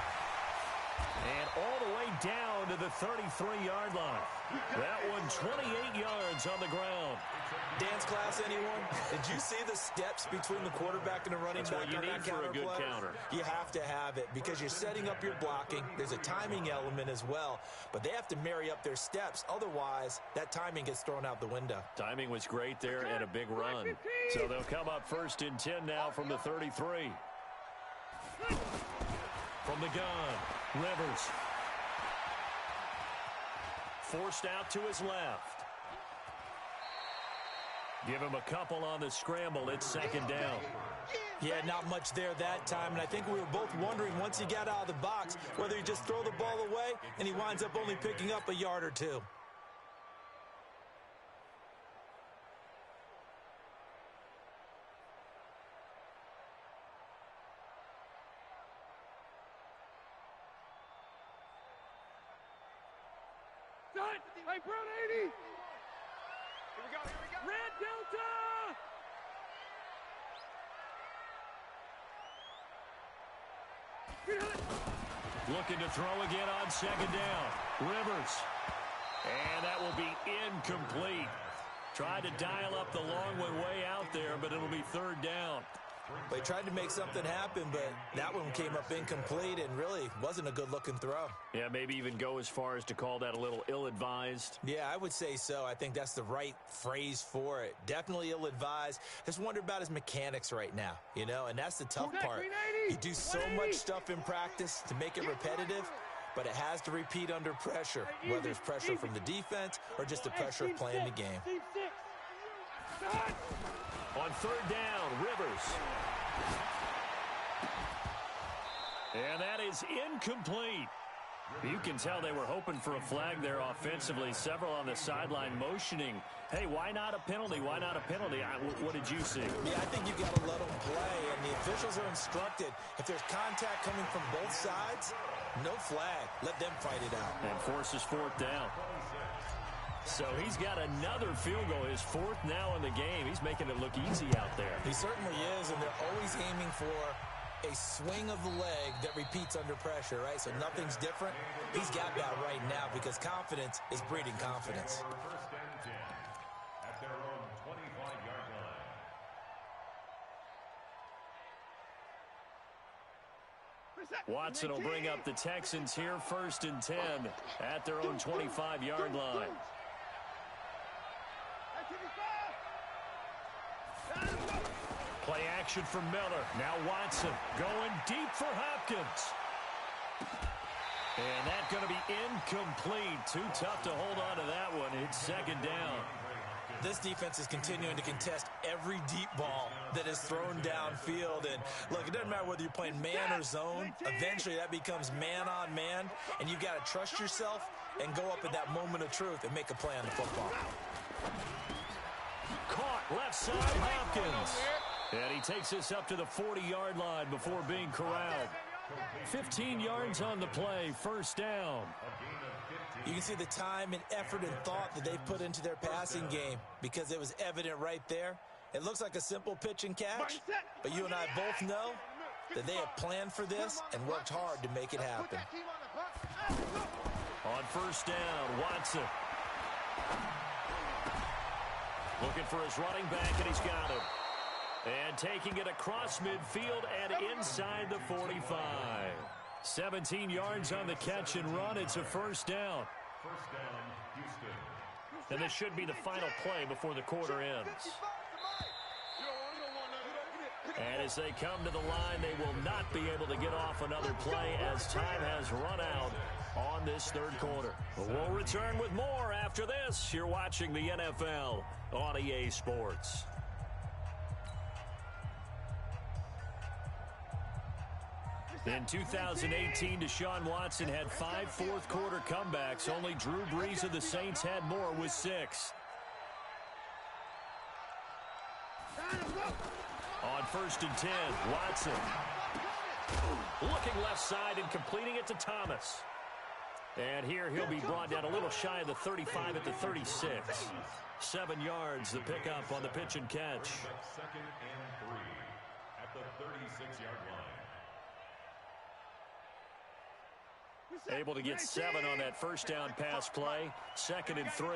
And all the way down to the 33-yard line. That one 28 yards on the ground. Dance class, anyone? Did you see the steps between the quarterback and the running back on that counter play? That's what you need for a good counter. You have to have it because you're setting up your blocking. There's a timing element as well, but they have to marry up their steps. Otherwise, that timing gets thrown out the window. Timing was great there and a big run. So they'll come up 1st and 10 now from the 33. From the gun, Rivers. Forced out to his left. Give him a couple on the scramble. It's 2nd down. Yeah, not much there that time, and I think we were both wondering once he got out of the box whether he just throw the ball away and he winds up only picking up a yard or two. Hey, Brown 80. Here we go. Red Delta. Looking to throw again on 2nd down. Rivers. And that will be incomplete. Tried to dial up the long one way out there, but it'll be 3rd down. They tried to make something happen, but that one came up incomplete and really wasn't a good-looking throw. Yeah, maybe even go as far as to call that a little ill-advised. Yeah, I would say so. I think that's the right phrase for it. Definitely ill-advised. Just wonder about his mechanics right now, you know, and that's the tough part. You do so much stuff in practice to make it repetitive, but it has to repeat under pressure, whether it's pressure from the defense or just the pressure of playing the game. On 3rd down, Rivers. And that is incomplete. You can tell they were hoping for a flag there offensively. Several on the sideline motioning. Hey, why not a penalty? Why not a penalty? What did you see? Yeah, I think you got to let them play, and the officials are instructed. If there's contact coming from both sides, no flag. Let them fight it out. And forces 4th down. So he's got another field goal, his 4th now in the game. He's making it look easy out there. He certainly is, and they're always aiming for a swing of the leg that repeats under pressure, right? So nothing's different. He's got that right now because confidence is breeding confidence. First and 10 at their own 25-yard line. Watson will bring up the Texans here, first and 10 at their own 25-yard line. Play action from Miller. Now Watson going deep for Hopkins. And that's going to be incomplete. Too tough to hold on to that one. It's second down. This defense is continuing to contest every deep ball that is thrown downfield. And, look, it doesn't matter whether you're playing man or zone. Eventually, that becomes man on man. And you've got to trust yourself and go up at that moment of truth and make a play on the football. Caught left side, Hopkins. And he takes us up to the 40-yard line before being corralled. 15 yards on the play, first down. You can see the time and effort and thought that they put into their passing game because it was evident right there. It looks like a simple pitch and catch, but you and I both know that they have planned for this and worked hard to make it happen. On first down, Watson. Looking for his running back, and he's got him. And taking it across midfield and inside the 45. 17 yards on the catch and run. It's a first down. First down, Houston. And this should be the final play before the quarter ends. And as they come to the line, they will not be able to get off another play as time has run out on this third quarter. We'll return with more after this. You're watching the NFL on EA Sports. In 2018, Deshaun Watson had 5 fourth-quarter comebacks. Only Drew Brees of the Saints had more with 6. On first and 10, Watson. Looking left side and completing it to Thomas. And here he'll be brought down a little shy of the 35 at the 36. 7 yards, the pickup on the pitch and catch. Second and 3 at the 36-yard line. Able to get 7 on that first down pass play. Second and 3.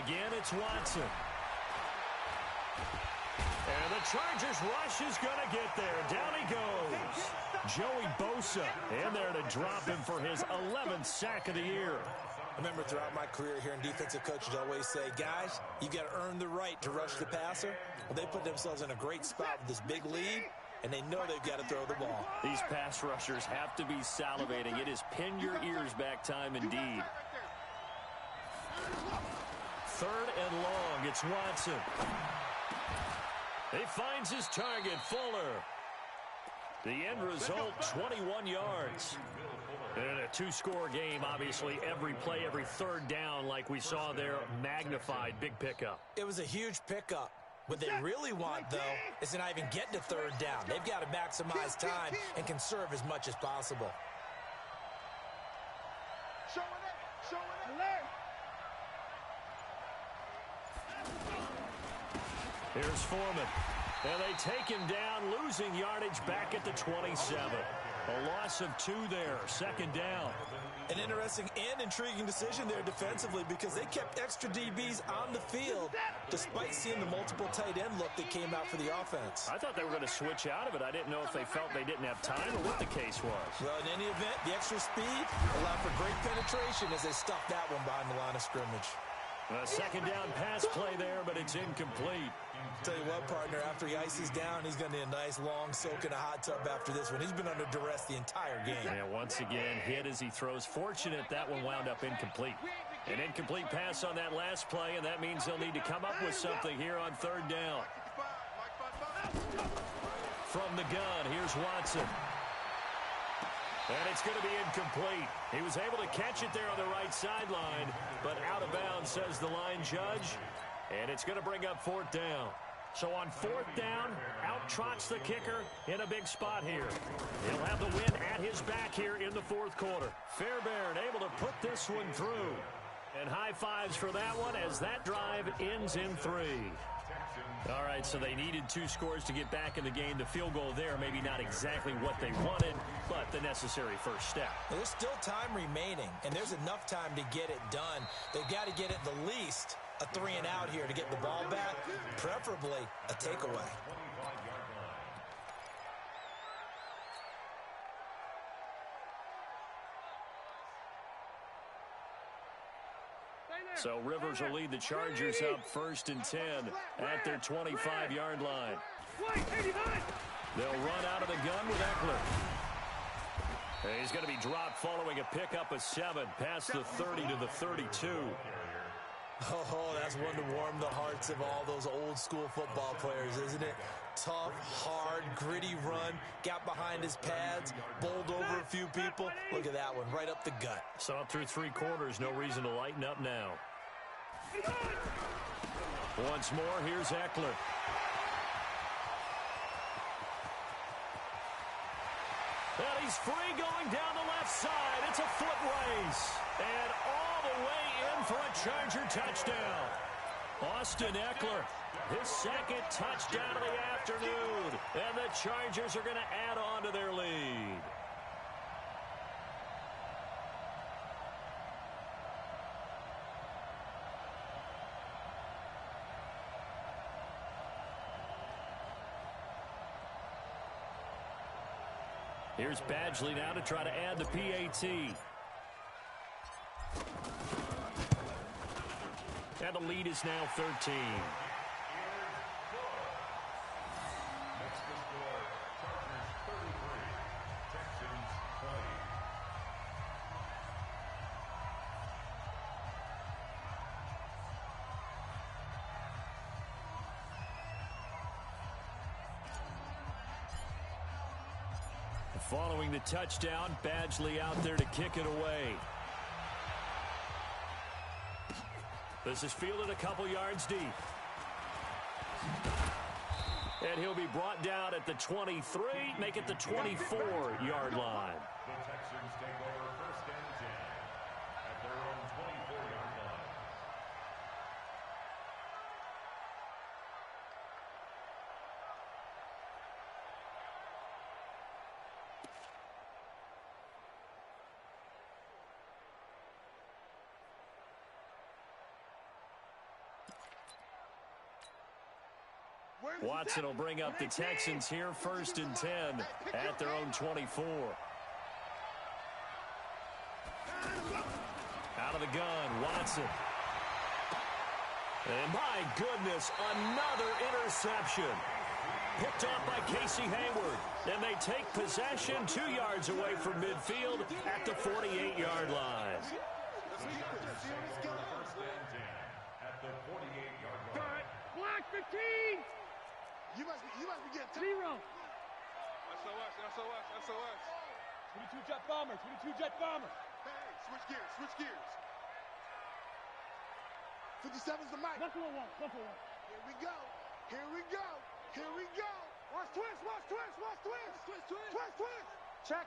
Again, it's Watson. And the Chargers rush is going to get there. Down he goes. Joey Bosa in there to drop him for his 11th sack of the year. I remember throughout my career here in defensive coaches always say, guys, you got to earn the right to rush the passer. Well, they put themselves in a great spot with this big lead, and they know they've got to throw the ball. These pass rushers have to be salivating. It is pin your ears back time indeed. Third and long, it's Watson. He finds his target, Fuller. The end result, 21 yards. In a 2-score game, obviously, every play, every third down, like we saw there, magnified, big pickup. It was a huge pickup. What they really want, though, is to not even get to third down. They've got to maximize time and conserve as much as possible. Here's Foreman. And they take him down, losing yardage back at the 27. A loss of 2 there, second down. An interesting and intriguing decision there defensively because they kept extra DBs on the field despite seeing the multiple tight end look that came out for the offense. I thought they were going to switch out of it. I didn't know if they felt they didn't have time or what the case was. Well, in any event, the extra speed allowed for great penetration as they stuffed that one behind the line of scrimmage. A second down pass play there, but it's incomplete. Tell you what, partner, after he ices down, he's going to need a nice long soak in a hot tub after this one. He's been under duress the entire game. And once again, hit as he throws. Fortunate that one wound up incomplete. An incomplete pass on that last play, and that means they'll need to come up with something here on third down. From the gun, here's Watson. And it's going to be incomplete. He was able to catch it there on the right sideline, but out of bounds, says the line judge. And it's going to bring up fourth down. So on fourth down, out trots the kicker in a big spot here. He'll have the win at his back here in the fourth quarter. Fairbairn able to put this one through. And high fives for that one as that drive ends in 3. All right, so they needed 2 scores to get back in the game. The field goal there, maybe not exactly what they wanted, but the necessary first step. There's still time remaining, and there's enough time to get it done. They've got to get at the least a 3 and out here to get the ball back, preferably a takeaway. So Rivers will lead the Chargers up 1st and 10 at their 25-yard line. They'll run out of the gun with Eckler. He's going to be dropped following a pickup of 7 past the 30 to the 32. Oh, that's one to warm the hearts of all those old school football players, isn't it? Tough, hard, gritty run, got behind his pads, bowled over a few people. Look at that one, right up the gut. So up through 3 quarters, no reason to lighten up now. Once more, here's Eckler. And he's free going down the left side. It's a foot race. And all the way in for a Charger touchdown. Austin Eckler, his 2nd touchdown of the afternoon. And the Chargers are going to add on to their lead. Here's Badgley now to try to add the PAT. And the lead is now 13. Next to score, Chargers 33, Texans 20. Following the touchdown, Badgley out there to kick it away. This is fielded a couple yards deep. And he'll be brought down at the 23, make it the 24-yard line. The Texans take over 1st and 10 at their own 24-yard line. Watson will bring up the Texans here 1st and 10 at their own 24. Out of the gun, Watson. And my goodness, another interception. Picked up by Casey Hayward. And they take possession 2 yards away from midfield at the 48-yard line. At the 48-yard line. Block 15! You must be getting 0. SOS. 22 jet bomber. Hey, switch gears. 57's the mic. 1-1. Here we go. Watch twist. Check.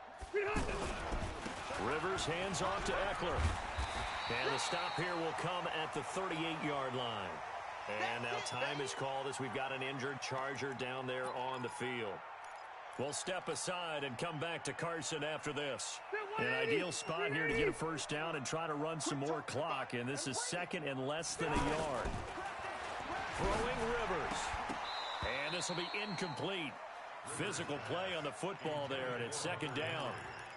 Rivers hands off to Eckler. And the stop here will come at the 38-yard line. And now time is called as we've got an injured Charger down there on the field. We'll step aside and come back to Carson after this. An ideal spot here to get a first down and try to run some more clock. And this is 2nd and less than a yard. Throwing Rivers. And this will be incomplete. Physical play on the football there, and it's 2nd down.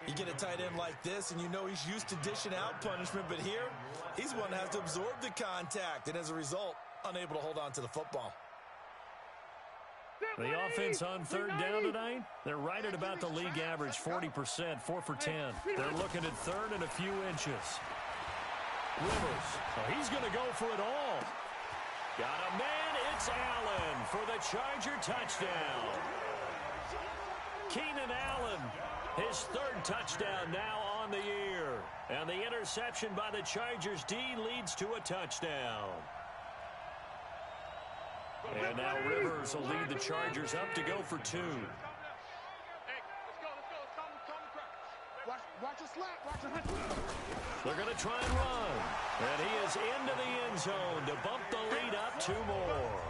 You get a tight end like this, and you know he's used to dishing out punishment, but here, he's one that has to absorb the contact, and as a result, unable to hold on to the football. The offense on 3rd down tonight, they're right at about the league average, 40%, 4 for 10. They're looking at 3rd and a few inches. Rivers, he's going to go for it all. Got a man, it's Allen for the Charger touchdown. Keenan Allen, his 3rd touchdown now on the year. And the interception by the Chargers D leads to a touchdown. And now Rivers will lead the Chargers up to go for 2. Hey, let's go. Watch your slack. They're going to try and run. And he is into the end zone to bump the lead up 2 more.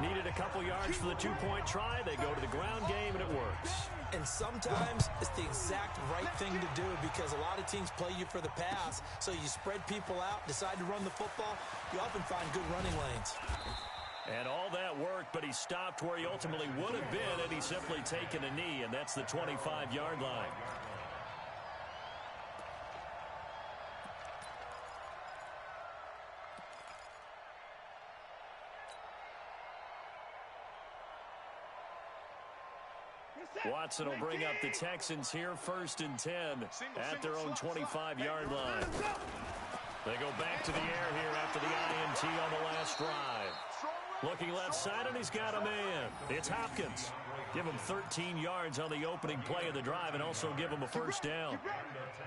Needed a couple yards for the two-point try. They go to the ground game, and it works. And sometimes it's the exact right thing to do because a lot of teams play you for the pass, so you spread people out, decide to run the football. You often find good running lanes. And all that worked, but he stopped where he ultimately would have been, and he's simply taken a knee, and that's the 25-yard line. Watson will bring up the Texans here, 1st and 10 at their own 25-yard line. They go back to the air here after the INT on the last drive. Looking left side, and he's got a man. It's Hopkins. Give him 13 yards on the opening play of the drive and also give him a first down.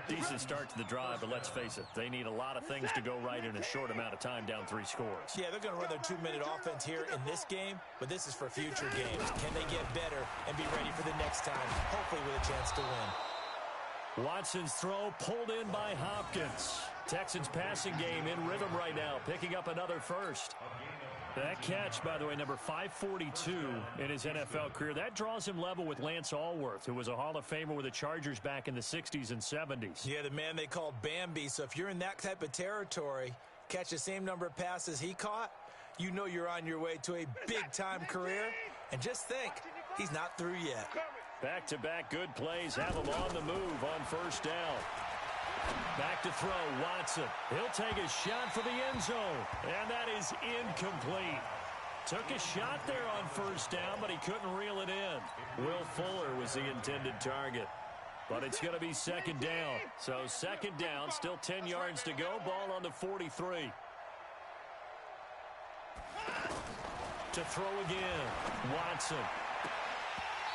Decent start to the drive, but let's face it, they need a lot of things to go right in a short amount of time, down 3 scores. Yeah, they're going to run their 2-minute offense here in this game, but this is for future games. Can they get better and be ready for the next time, hopefully with a chance to win? Watson's throw pulled in by Hopkins. Texans passing game in rhythm right now, picking up another first. That catch, by the way, number 542 in his NFL career, that draws him level with Lance Allworth, who was a Hall of Famer with the Chargers back in the 60s and 70s. Yeah, the man they called Bambi. So if you're in that type of territory, catch the same number of passes he caught, you know you're on your way to a big-time career. And just think, he's not through yet. Back-to-back good plays have him on the move on first down. Back to throw, Watson. He'll take a shot for the end zone, and that is incomplete. Took a shot there on first down, but he couldn't reel it in. Will Fuller was the intended target, but it's going to be 2nd down. So 2nd down, still 10 yards to go, ball on the 43. To throw again, Watson.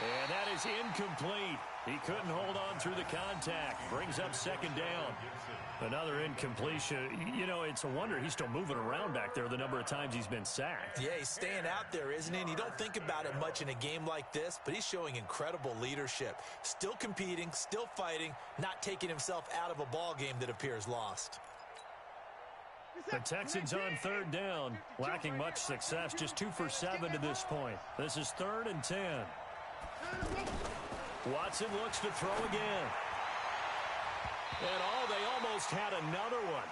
And that is incomplete. He couldn't hold on through the contact. Brings up 2nd down. Another incompletion. You know, it's a wonder he's still moving around back there the number of times he's been sacked. Yeah, he's staying out there, isn't he? And you don't think about it much in a game like this, but he's showing incredible leadership. Still competing, still fighting, not taking himself out of a ball game that appears lost. The Texans on 3rd down, lacking much success, just 2 for 7 to this point. This is 3rd and 10. Watson looks to throw again. And they almost had another one.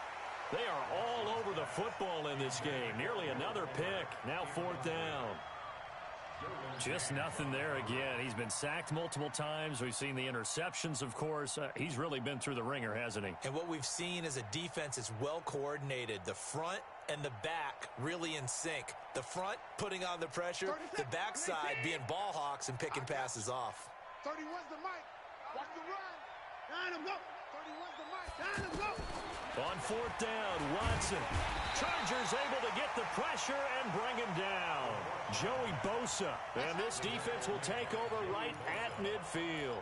They are all over the football in this game. Nearly another pick. Now 4th down. Just nothing there again. He's been sacked multiple times. We've seen the interceptions, of course. He's really been through the ringer, hasn't he? And what we've seen is a defense that's well coordinated. The front and the back really in sync. The front putting on the pressure, the backside being ball hawks and picking passes off. 31's the mic. Watch the run. 9 him go. 31's the mic. 9 him go. On 4th down, Watson. Chargers able to get the pressure and bring him down. Joey Bosa. And this defense will take over right at midfield.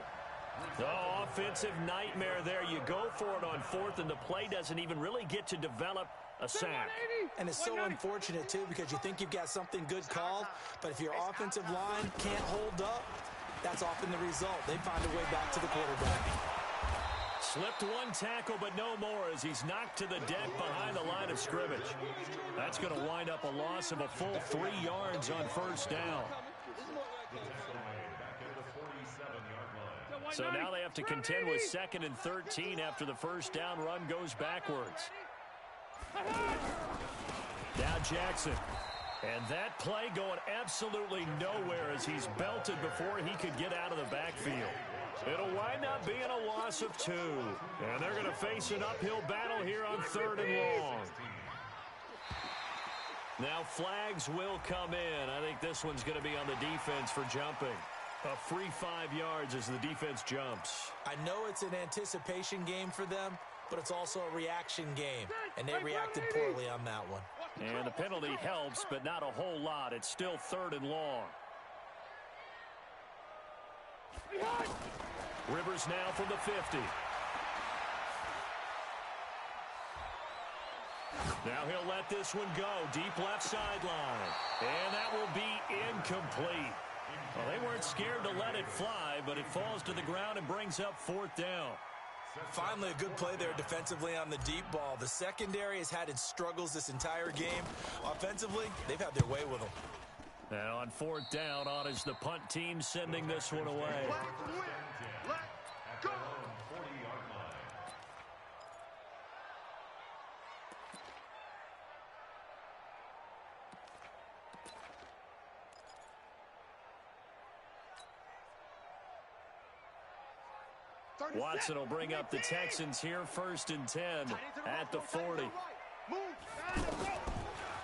Oh, offensive nightmare there. You go for it on 4th, and the play doesn't even really get to develop a sack. And it's so unfortunate, too, because you think you've got something good called, but if your offensive line can't hold up, that's often the result. They find a way back to the quarterback. Slipped one tackle, but no more as he's knocked to the deck behind the line of scrimmage. That's going to wind up a loss of a full 3 yards on first down. So now they have to contend with 2nd and 13 after the first down run goes backwards. Now Jackson. And that play going absolutely nowhere as he's belted before he could get out of the backfield. It'll wind up being a loss of 2. And they're going to face an uphill battle here on 3rd and long. Now flags will come in. I think this one's going to be on the defense for jumping. A free 5 yards as the defense jumps. I know it's an anticipation game for them, but it's also a reaction game. And they reacted poorly on that one. And the penalty helps, but not a whole lot. It's still 3rd and long. Rivers now from the 50. Now he'll let this one go. Deep left sideline. And that will be incomplete. Well, they weren't scared to let it fly, but it falls to the ground and brings up 4th down. Finally, a good play there defensively on the deep ball. The secondary has had its struggles this entire game. Offensively, they've had their way with them. And on fourth down, on is the punt team sending this one away. At their own 40-yard line. Watson will bring up the Texans here, 1st and 10 at the 40.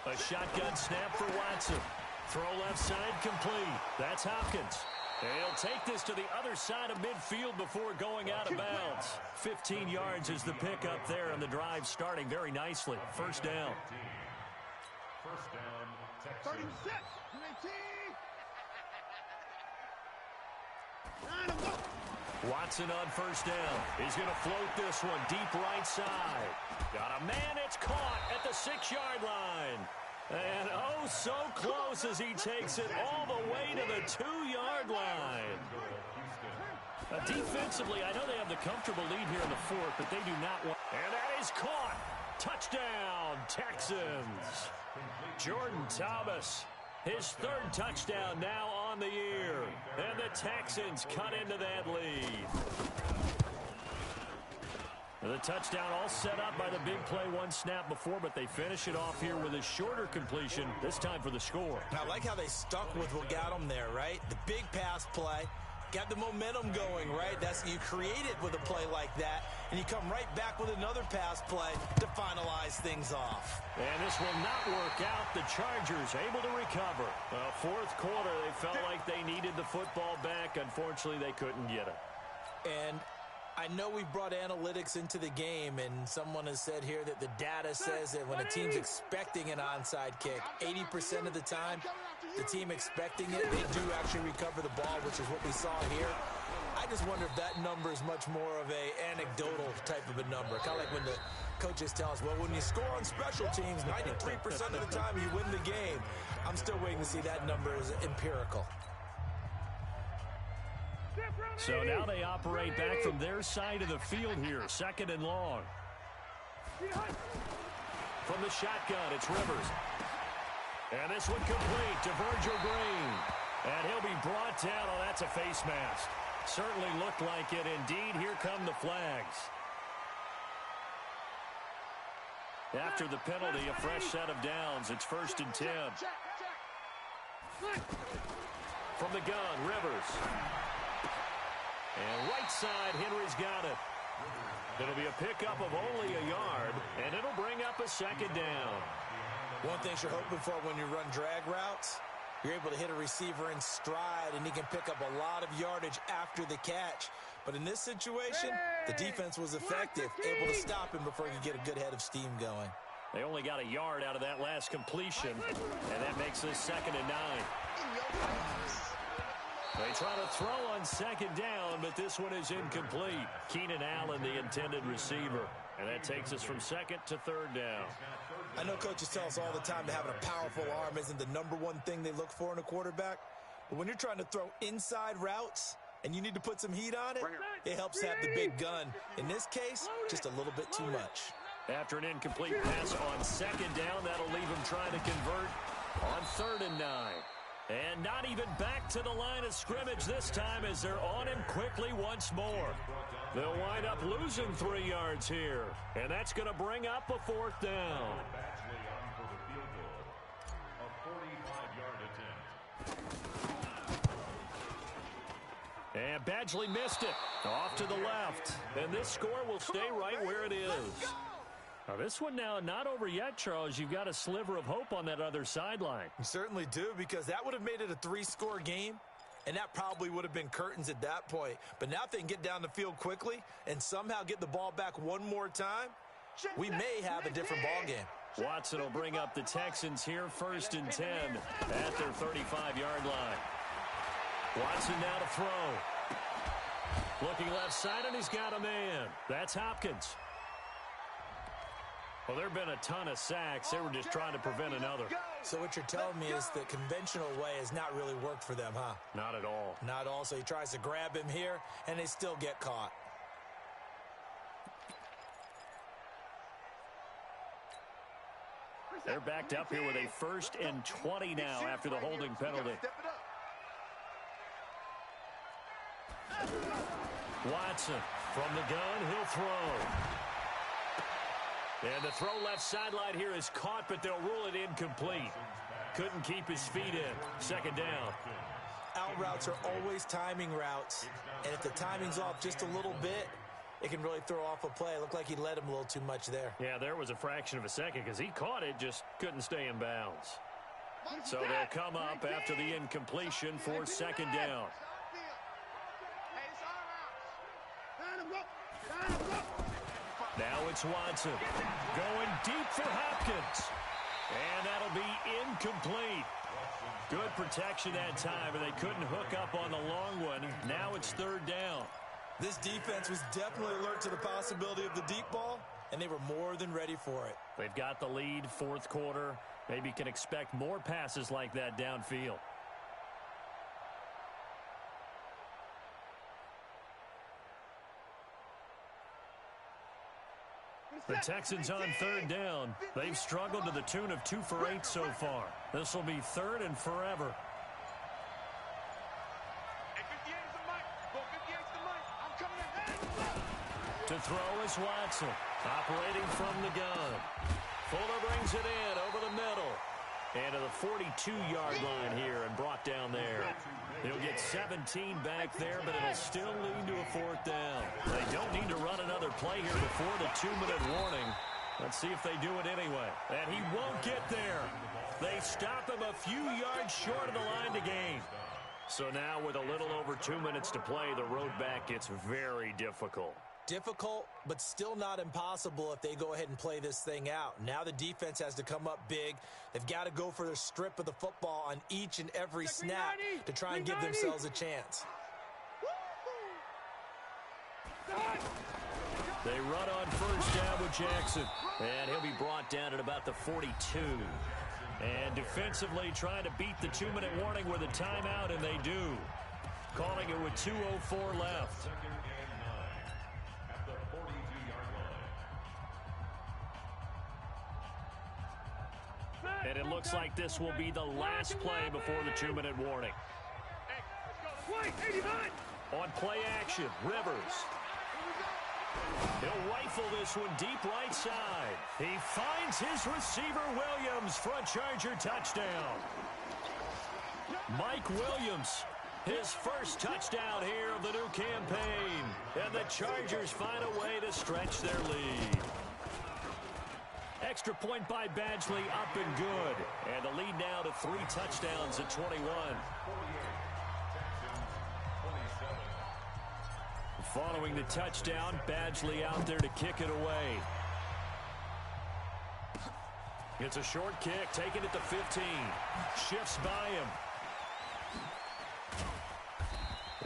A shotgun snap for Watson. Throw left side complete. That's Hopkins. And he'll take this to the other side of midfield before going out of bounds. 15 yards is the pickup there, and the drive starting very nicely. 1st down. 1st down, Texans. 36, 19. Watson on 1st down. He's going to float this one deep right side. Got a man. It's caught at the 6-yard line. And oh, so close as he takes it all the way to the 2-yard line. Defensively, I know they have the comfortable lead here in the 4th, but they do not want. And that is caught. Touchdown, Texans. Jordan Thomas, his 3rd touchdown now on the year. And the Texans cut into that lead. The touchdown all set up by the big play 1 snap before, but they finish it off here with a shorter completion, this time for the score. I like how they stuck with what got them there, right? The big pass play, got the momentum going, right? That's you create it with a play like that, and you come right back with another pass play to finalize things off. And this will not work out. The Chargers able to recover. 4th quarter, they felt like they needed the football back. Unfortunately, they couldn't get it. And I know we brought analytics into the game, and someone has said here that the data says that when a team's expecting an onside kick, 80% of the time, the team expecting it, they do actually recover the ball, which is what we saw here. I just wonder if that number is much more of a anecdotal type of a number. Kind of like when the coaches tell us, well, when you score on special teams, 93% of the time you win the game. I'm still waiting to see that number as empirical. So now they operate back from their side of the field here, 2nd and long. From the shotgun, it's Rivers. And this one complete to Virgil Green. And he'll be brought down. Oh, that's a face mask. Certainly looked like it. Indeed, here come the flags. After the penalty, a fresh set of downs. It's 1st and 10. From the gun, Rivers. And right side, Henry's got it. It'll be a pickup of only a yard, and it'll bring up a 2nd down. One thing you're hoping for when you run drag routes, you're able to hit a receiver in stride, and he can pick up a lot of yardage after the catch. But in this situation, the defense was effective, able to stop him before he could get a good head of steam going. They only got a yard out of that last completion, and that makes this 2nd and 9. They try to throw on 2nd down, but this one is incomplete. Keenan Allen, the intended receiver. And that takes us from 2nd to 3rd down. I know coaches tell us all the time that having a powerful arm isn't the #1 thing they look for in a quarterback. But when you're trying to throw inside routes and you need to put some heat on it, it helps to have the big gun. In this case, just a little bit too much. After an incomplete pass on 2nd down, that'll leave him trying to convert on 3rd and 9. And not even back to the line of scrimmage this time as they're on him quickly once more. They'll wind up losing 3 yards here. And that's going to bring up a 4th down. Badgley on for the field goal. A 45-yard attempt. And Badgley missed it. Off to the left. And this score will stay right where it is. Now this one now not over yet, Charles. You've got a sliver of hope on that other sideline. You certainly do, because that would have made it a 3-score game, and that probably would have been curtains at that point. But now if they can get down the field quickly and somehow get the ball back one more time, we may have a different ball game. Watson will bring up the Texans here, 1st and 10 at their 35-yard line. Watson now to throw. Looking left side, and he's got a man. That's Hopkins. Well, there have been a ton of sacks. They were just trying to prevent another. So what you're telling me is the conventional way has not really worked for them, huh? Not at all. Not all. So he tries to grab him here, and they still get caught. They're backed up here with a 1st and 20 now after the holding penalty. Watson from the gun, he'll throw. And the throw left sideline here is caught, but they'll rule it incomplete. Couldn't keep his feet in. 2nd down. Out routes are always timing routes, and if the timing's off just a little bit, it can really throw off a play. It looked like he led him a little too much there. Yeah, there was a fraction of a second because he caught it, just couldn't stay in bounds. So they'll come up after the incompletion for 2nd down. Now it's Watson going deep for Hopkins. And that'll be incomplete. Good protection that time, but they couldn't hook up on the long one. Now it's 3rd down. This defense was definitely alert to the possibility of the deep ball, and they were more than ready for it. They've got the lead, 4th quarter. Maybe can expect more passes like that downfield. The Texans on 3rd down. They've struggled to the tune of 2 for 8 so far. This will be 3rd and forever. To throw is Watson, operating from the gun. Fuller brings it in over the middle. And to the 42-yard line here and brought down there. He'll get 17 back there, but it'll still lead to a 4th down. They don't need to run another play here before the 2-minute warning. Let's see if they do it anyway. And he won't get there. They stop him a few yards short of the line to gain. So now with a little over 2 minutes to play, the road back gets very difficult. Difficult, but still not impossible if they go ahead and play this thing out. Now the defense has to come up big. They've got to go for their strip of the football on each and every snap to try and give themselves a chance. They run on 1st down with Jackson, and he'll be brought down at about the 42. And defensively trying to beat the 2-minute warning with a timeout, and they do. Calling it with 2:04 left. And it looks like this will be the last play before the 2-minute warning. On play action, Rivers. He'll rifle this one deep right side. He finds his receiver, Williams, for a Charger touchdown. Mike Williams, his first touchdown here of the new campaign. And the Chargers find a way to stretch their lead. Extra point by Badgley, up and good. And the lead now to 3 touchdowns at 21. Following the touchdown, Badgley out there to kick it away. It's a short kick, taken at the 15. Shifts by him.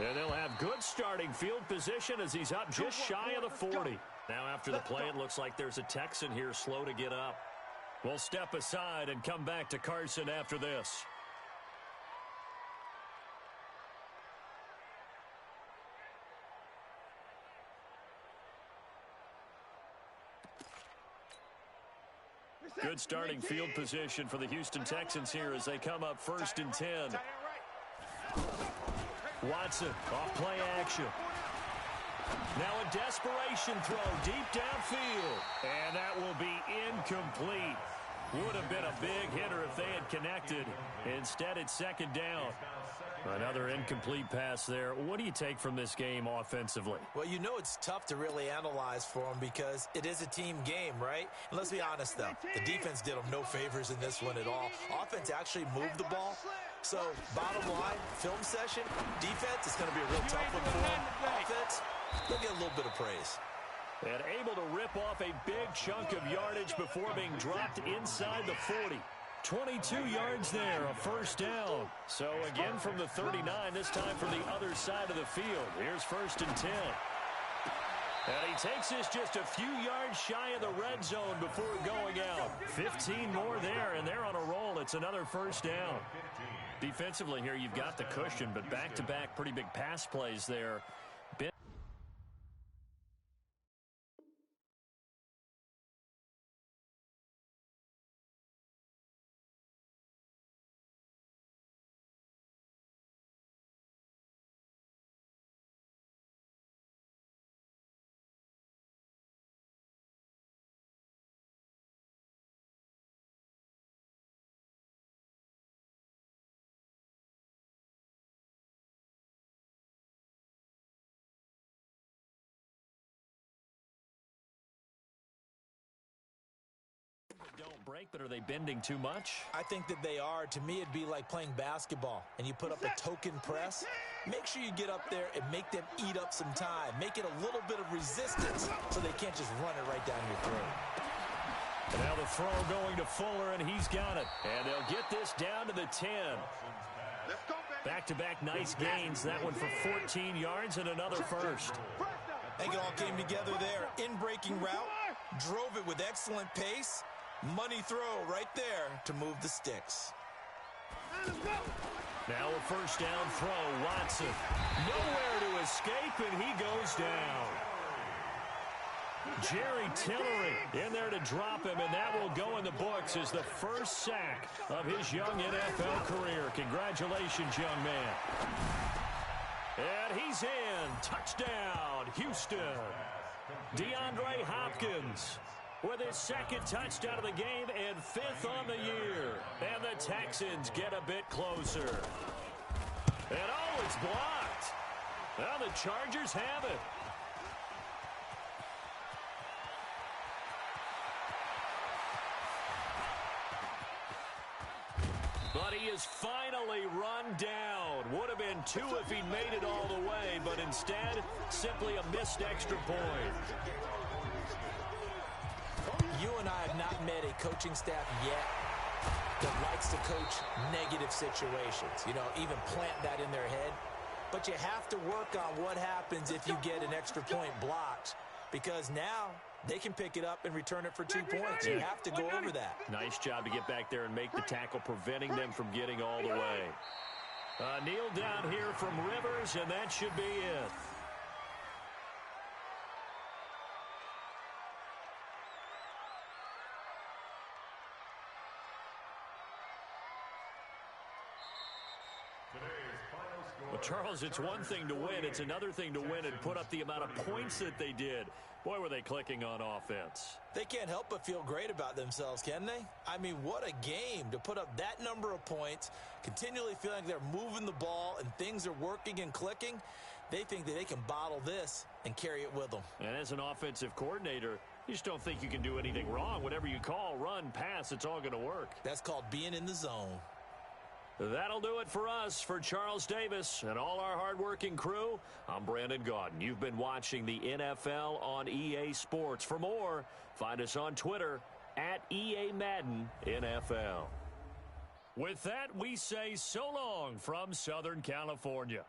And they'll have good starting field position as he's up just shy of the 40. Now after the play, it looks like there's a Texan here slow to get up. We'll step aside and come back to Carson after this. Good starting field position for the Houston Texans here as they come up 1st and 10. Watson off play action. Now a desperation throw deep downfield. And that will be incomplete. Would have been a big hitter if they had connected. Instead, it's 2nd down. Another incomplete pass there. What do you take from this game offensively? Well, you know it's tough to really analyze for them because it is a team game, right? And let's be honest, though. The defense did them no favors in this one at all. Offense actually moved the ball. So, bottom line, film session, defense is going to be a real tough one for them. Offense, they'll get a little bit of praise. And able to rip off a big chunk of yardage before being dropped inside the 40. 22 yards there, a 1st down. So again from the 39, this time from the other side of the field. Here's 1st and 10. And he takes this just a few yards shy of the red zone before going out. 15 more there, and they're on a roll. It's another 1st down. Defensively here, you've got the cushion, but back-to-back pretty big pass plays there. break, but are they bending too much? I think that they are. To me, it'd be like playing basketball, and you put up a token press. Make sure you get up there and make them eat up some time. Make it a little bit of resistance so they can't just run it right down your throat. Now the throw going to Fuller, and he's got it. And they'll get this down to the 10. Back-to-back nice gains. That one for 14 yards and another first. I think it all came together there. In-breaking route, drove it with excellent pace. Money throw right there to move the sticks. Now a first down throw. Watson nowhere to escape, and he goes down. Jerry Tillery in there to drop him, and that will go in the books as the first sack of his young NFL career. Congratulations, young man. And he's in. Touchdown, Houston. DeAndre Hopkins with his second touchdown of the game and 5th on the year. And the Texans get a bit closer. And oh, it's blocked. Well, the Chargers have it. But he is finally run down. Would have been 2 if he made it all the way, but instead, simply a missed extra point. You and I have not met a coaching staff yet that likes to coach negative situations. You know, even plant that in their head. But you have to work on what happens if you get an extra point blocked, because now they can pick it up and return it for 2 points. You have to go over that. Nice job to get back there and make the tackle, preventing them from getting all the way. Kneel down here from Rivers, and that should be it. Well, Charles, it's one thing to win. It's another thing to win and put up the amount of points that they did. Boy, were they clicking on offense. They can't help but feel great about themselves, can they? I mean, what a game to put up that number of points, continually feeling like they're moving the ball and things are working and clicking. They think that they can bottle this and carry it with them. And as an offensive coordinator, you just don't think you can do anything wrong. Whatever you call, run, pass, it's all going to work. That's called being in the zone. That'll do it for us. For Charles Davis and all our hardworking crew, I'm Brandon Gaudin. You've been watching the NFL on EA Sports. For more, find us on Twitter at EA Madden NFL. With that, we say so long from Southern California.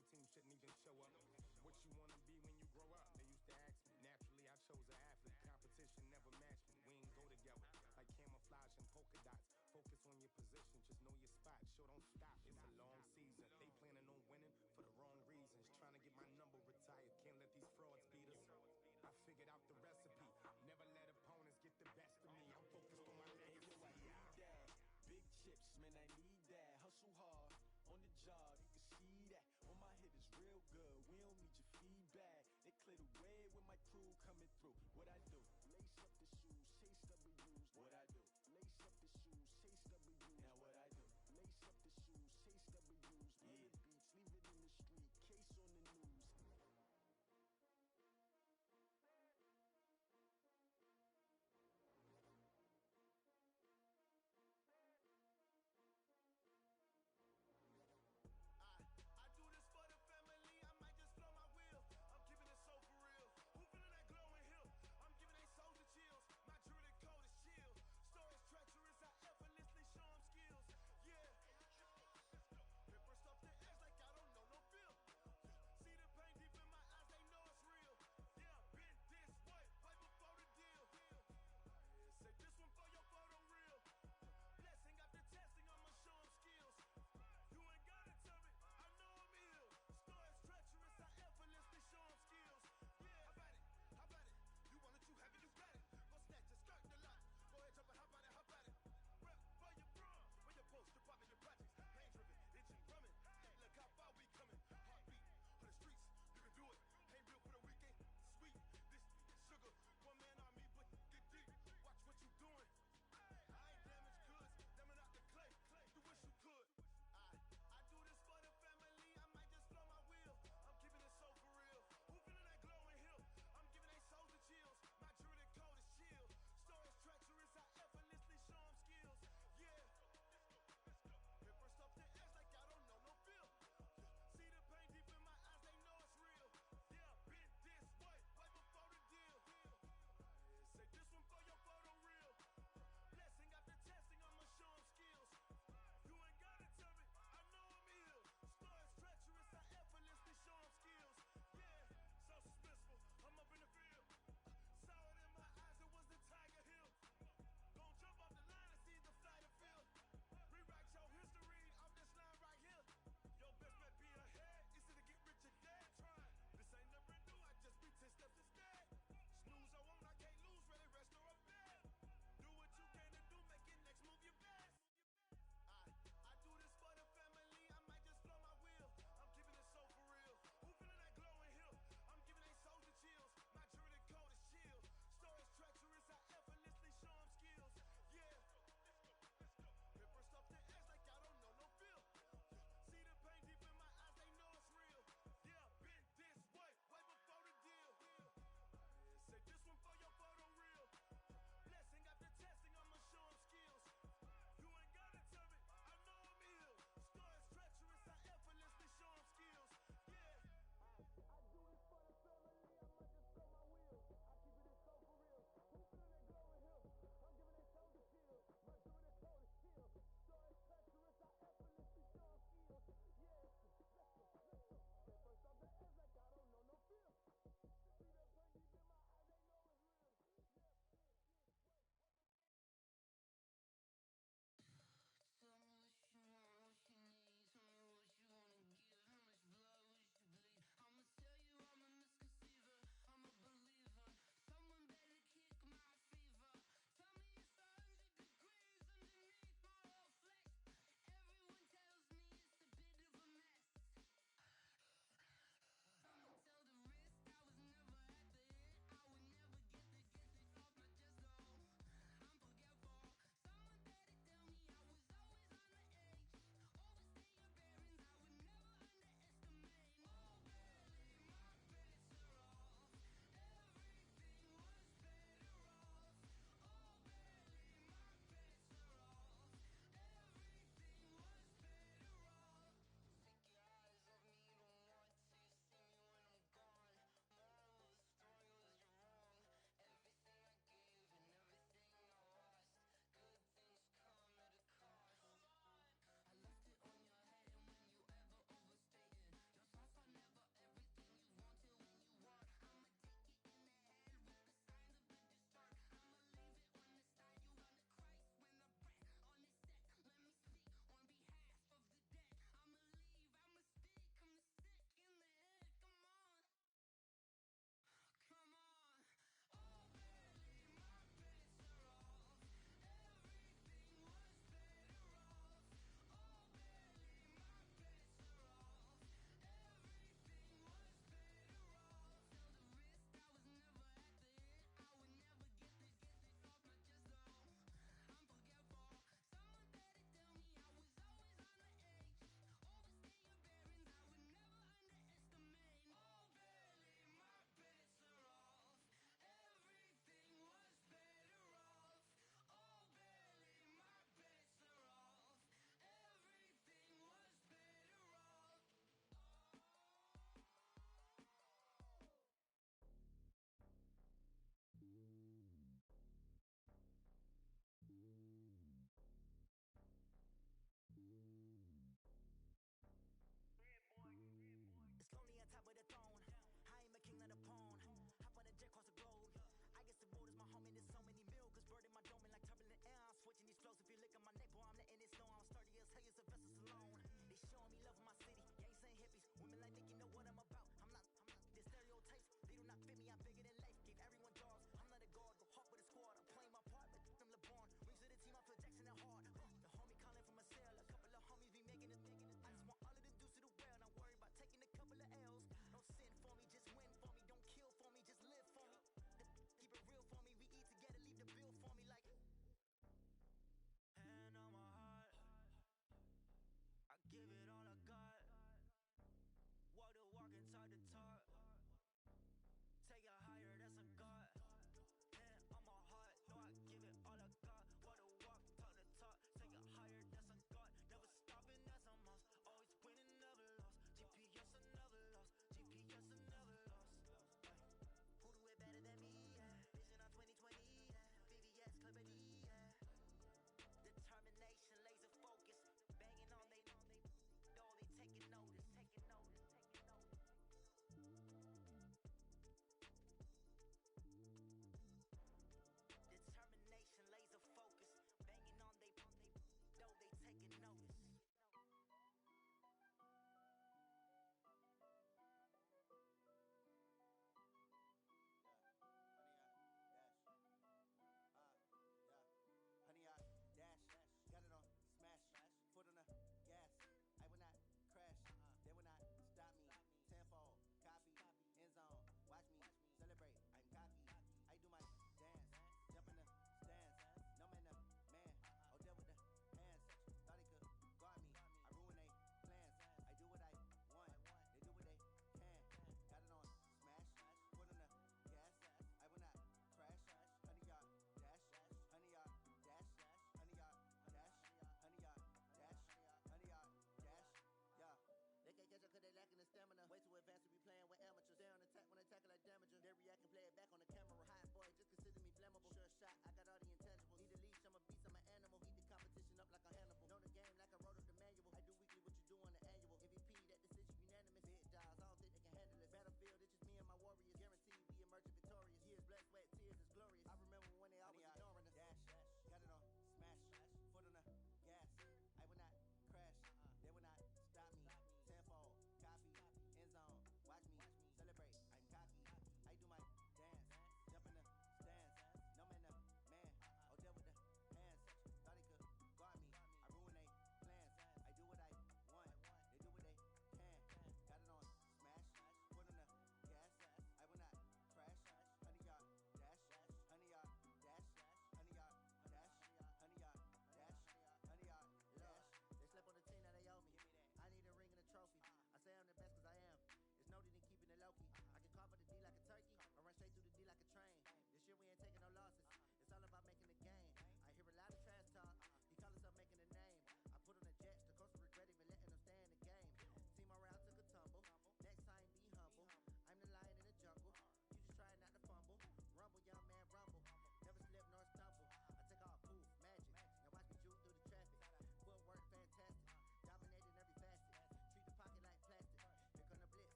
your team shouldn't even show up. What you wanna be when you grow up? They used to ask me. Naturally, I chose an athlete. Competition never matched me. We ain't go together like camouflage and polka dots. Focus on your position, just know your spot. Show don't stop. It's a long season. They planning on winning for the wrong reasons. Trying to get my number retired. Can't let these frauds beat us. I figured out the recipe. Never let opponents get the best of me. I'm focused on my legacy. I need that. Big chips, man, I need that. Hustle hard on the job, you can see that. On my head is real good. We don't need your feedback.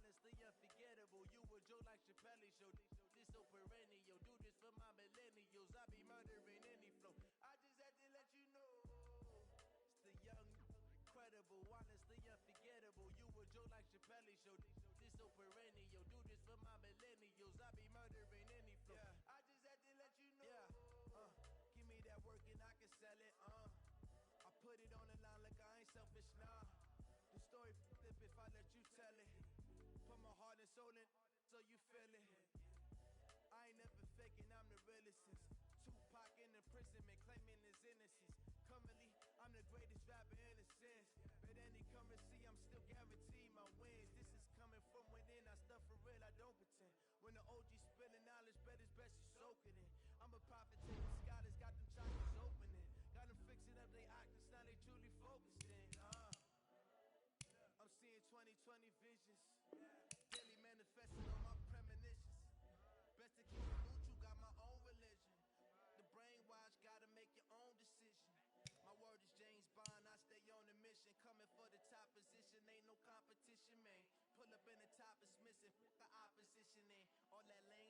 honest, the unforgettable. You a joke like Chappelle Show. This so perennial. Do this for my millennials. I be murdering any flow. I just had to let you know. It's the young, incredible, honestly unforgettable. You a joke like Chappelle Show. This so perennial. Do this for my millennials. I be murdering any flow. I just had to let you know. Give me that work and I can sell it. I put it on the line like I ain't selfish, nah. The story flip if I let you tell it. Put my heart and soul in so you feel it. I ain't never faking, I'm the realest since Tupac in imprisonment, claiming his innocence. Currently, I'm the greatest rapper in a sense. But any currency, I'm still guaranteed my wins. This is coming from within, I stuff for real, I don't pretend. When the OG spilling knowledge, bet it's best you soak it in. I'm a prophet, taking scholars, got them chakras opening. Got them fixing up they octaves, now they truly focused in. I'm seeing 2020 visions. Daily manifesting on my premonitions. Best to keep it neutral, got my own religion. The brainwash, gotta make your own decision. My word is James Bond, I stay on a mission. Coming for the top position, ain't no competition, man. Pull up in the top, it's missing, the opposition in. All that lane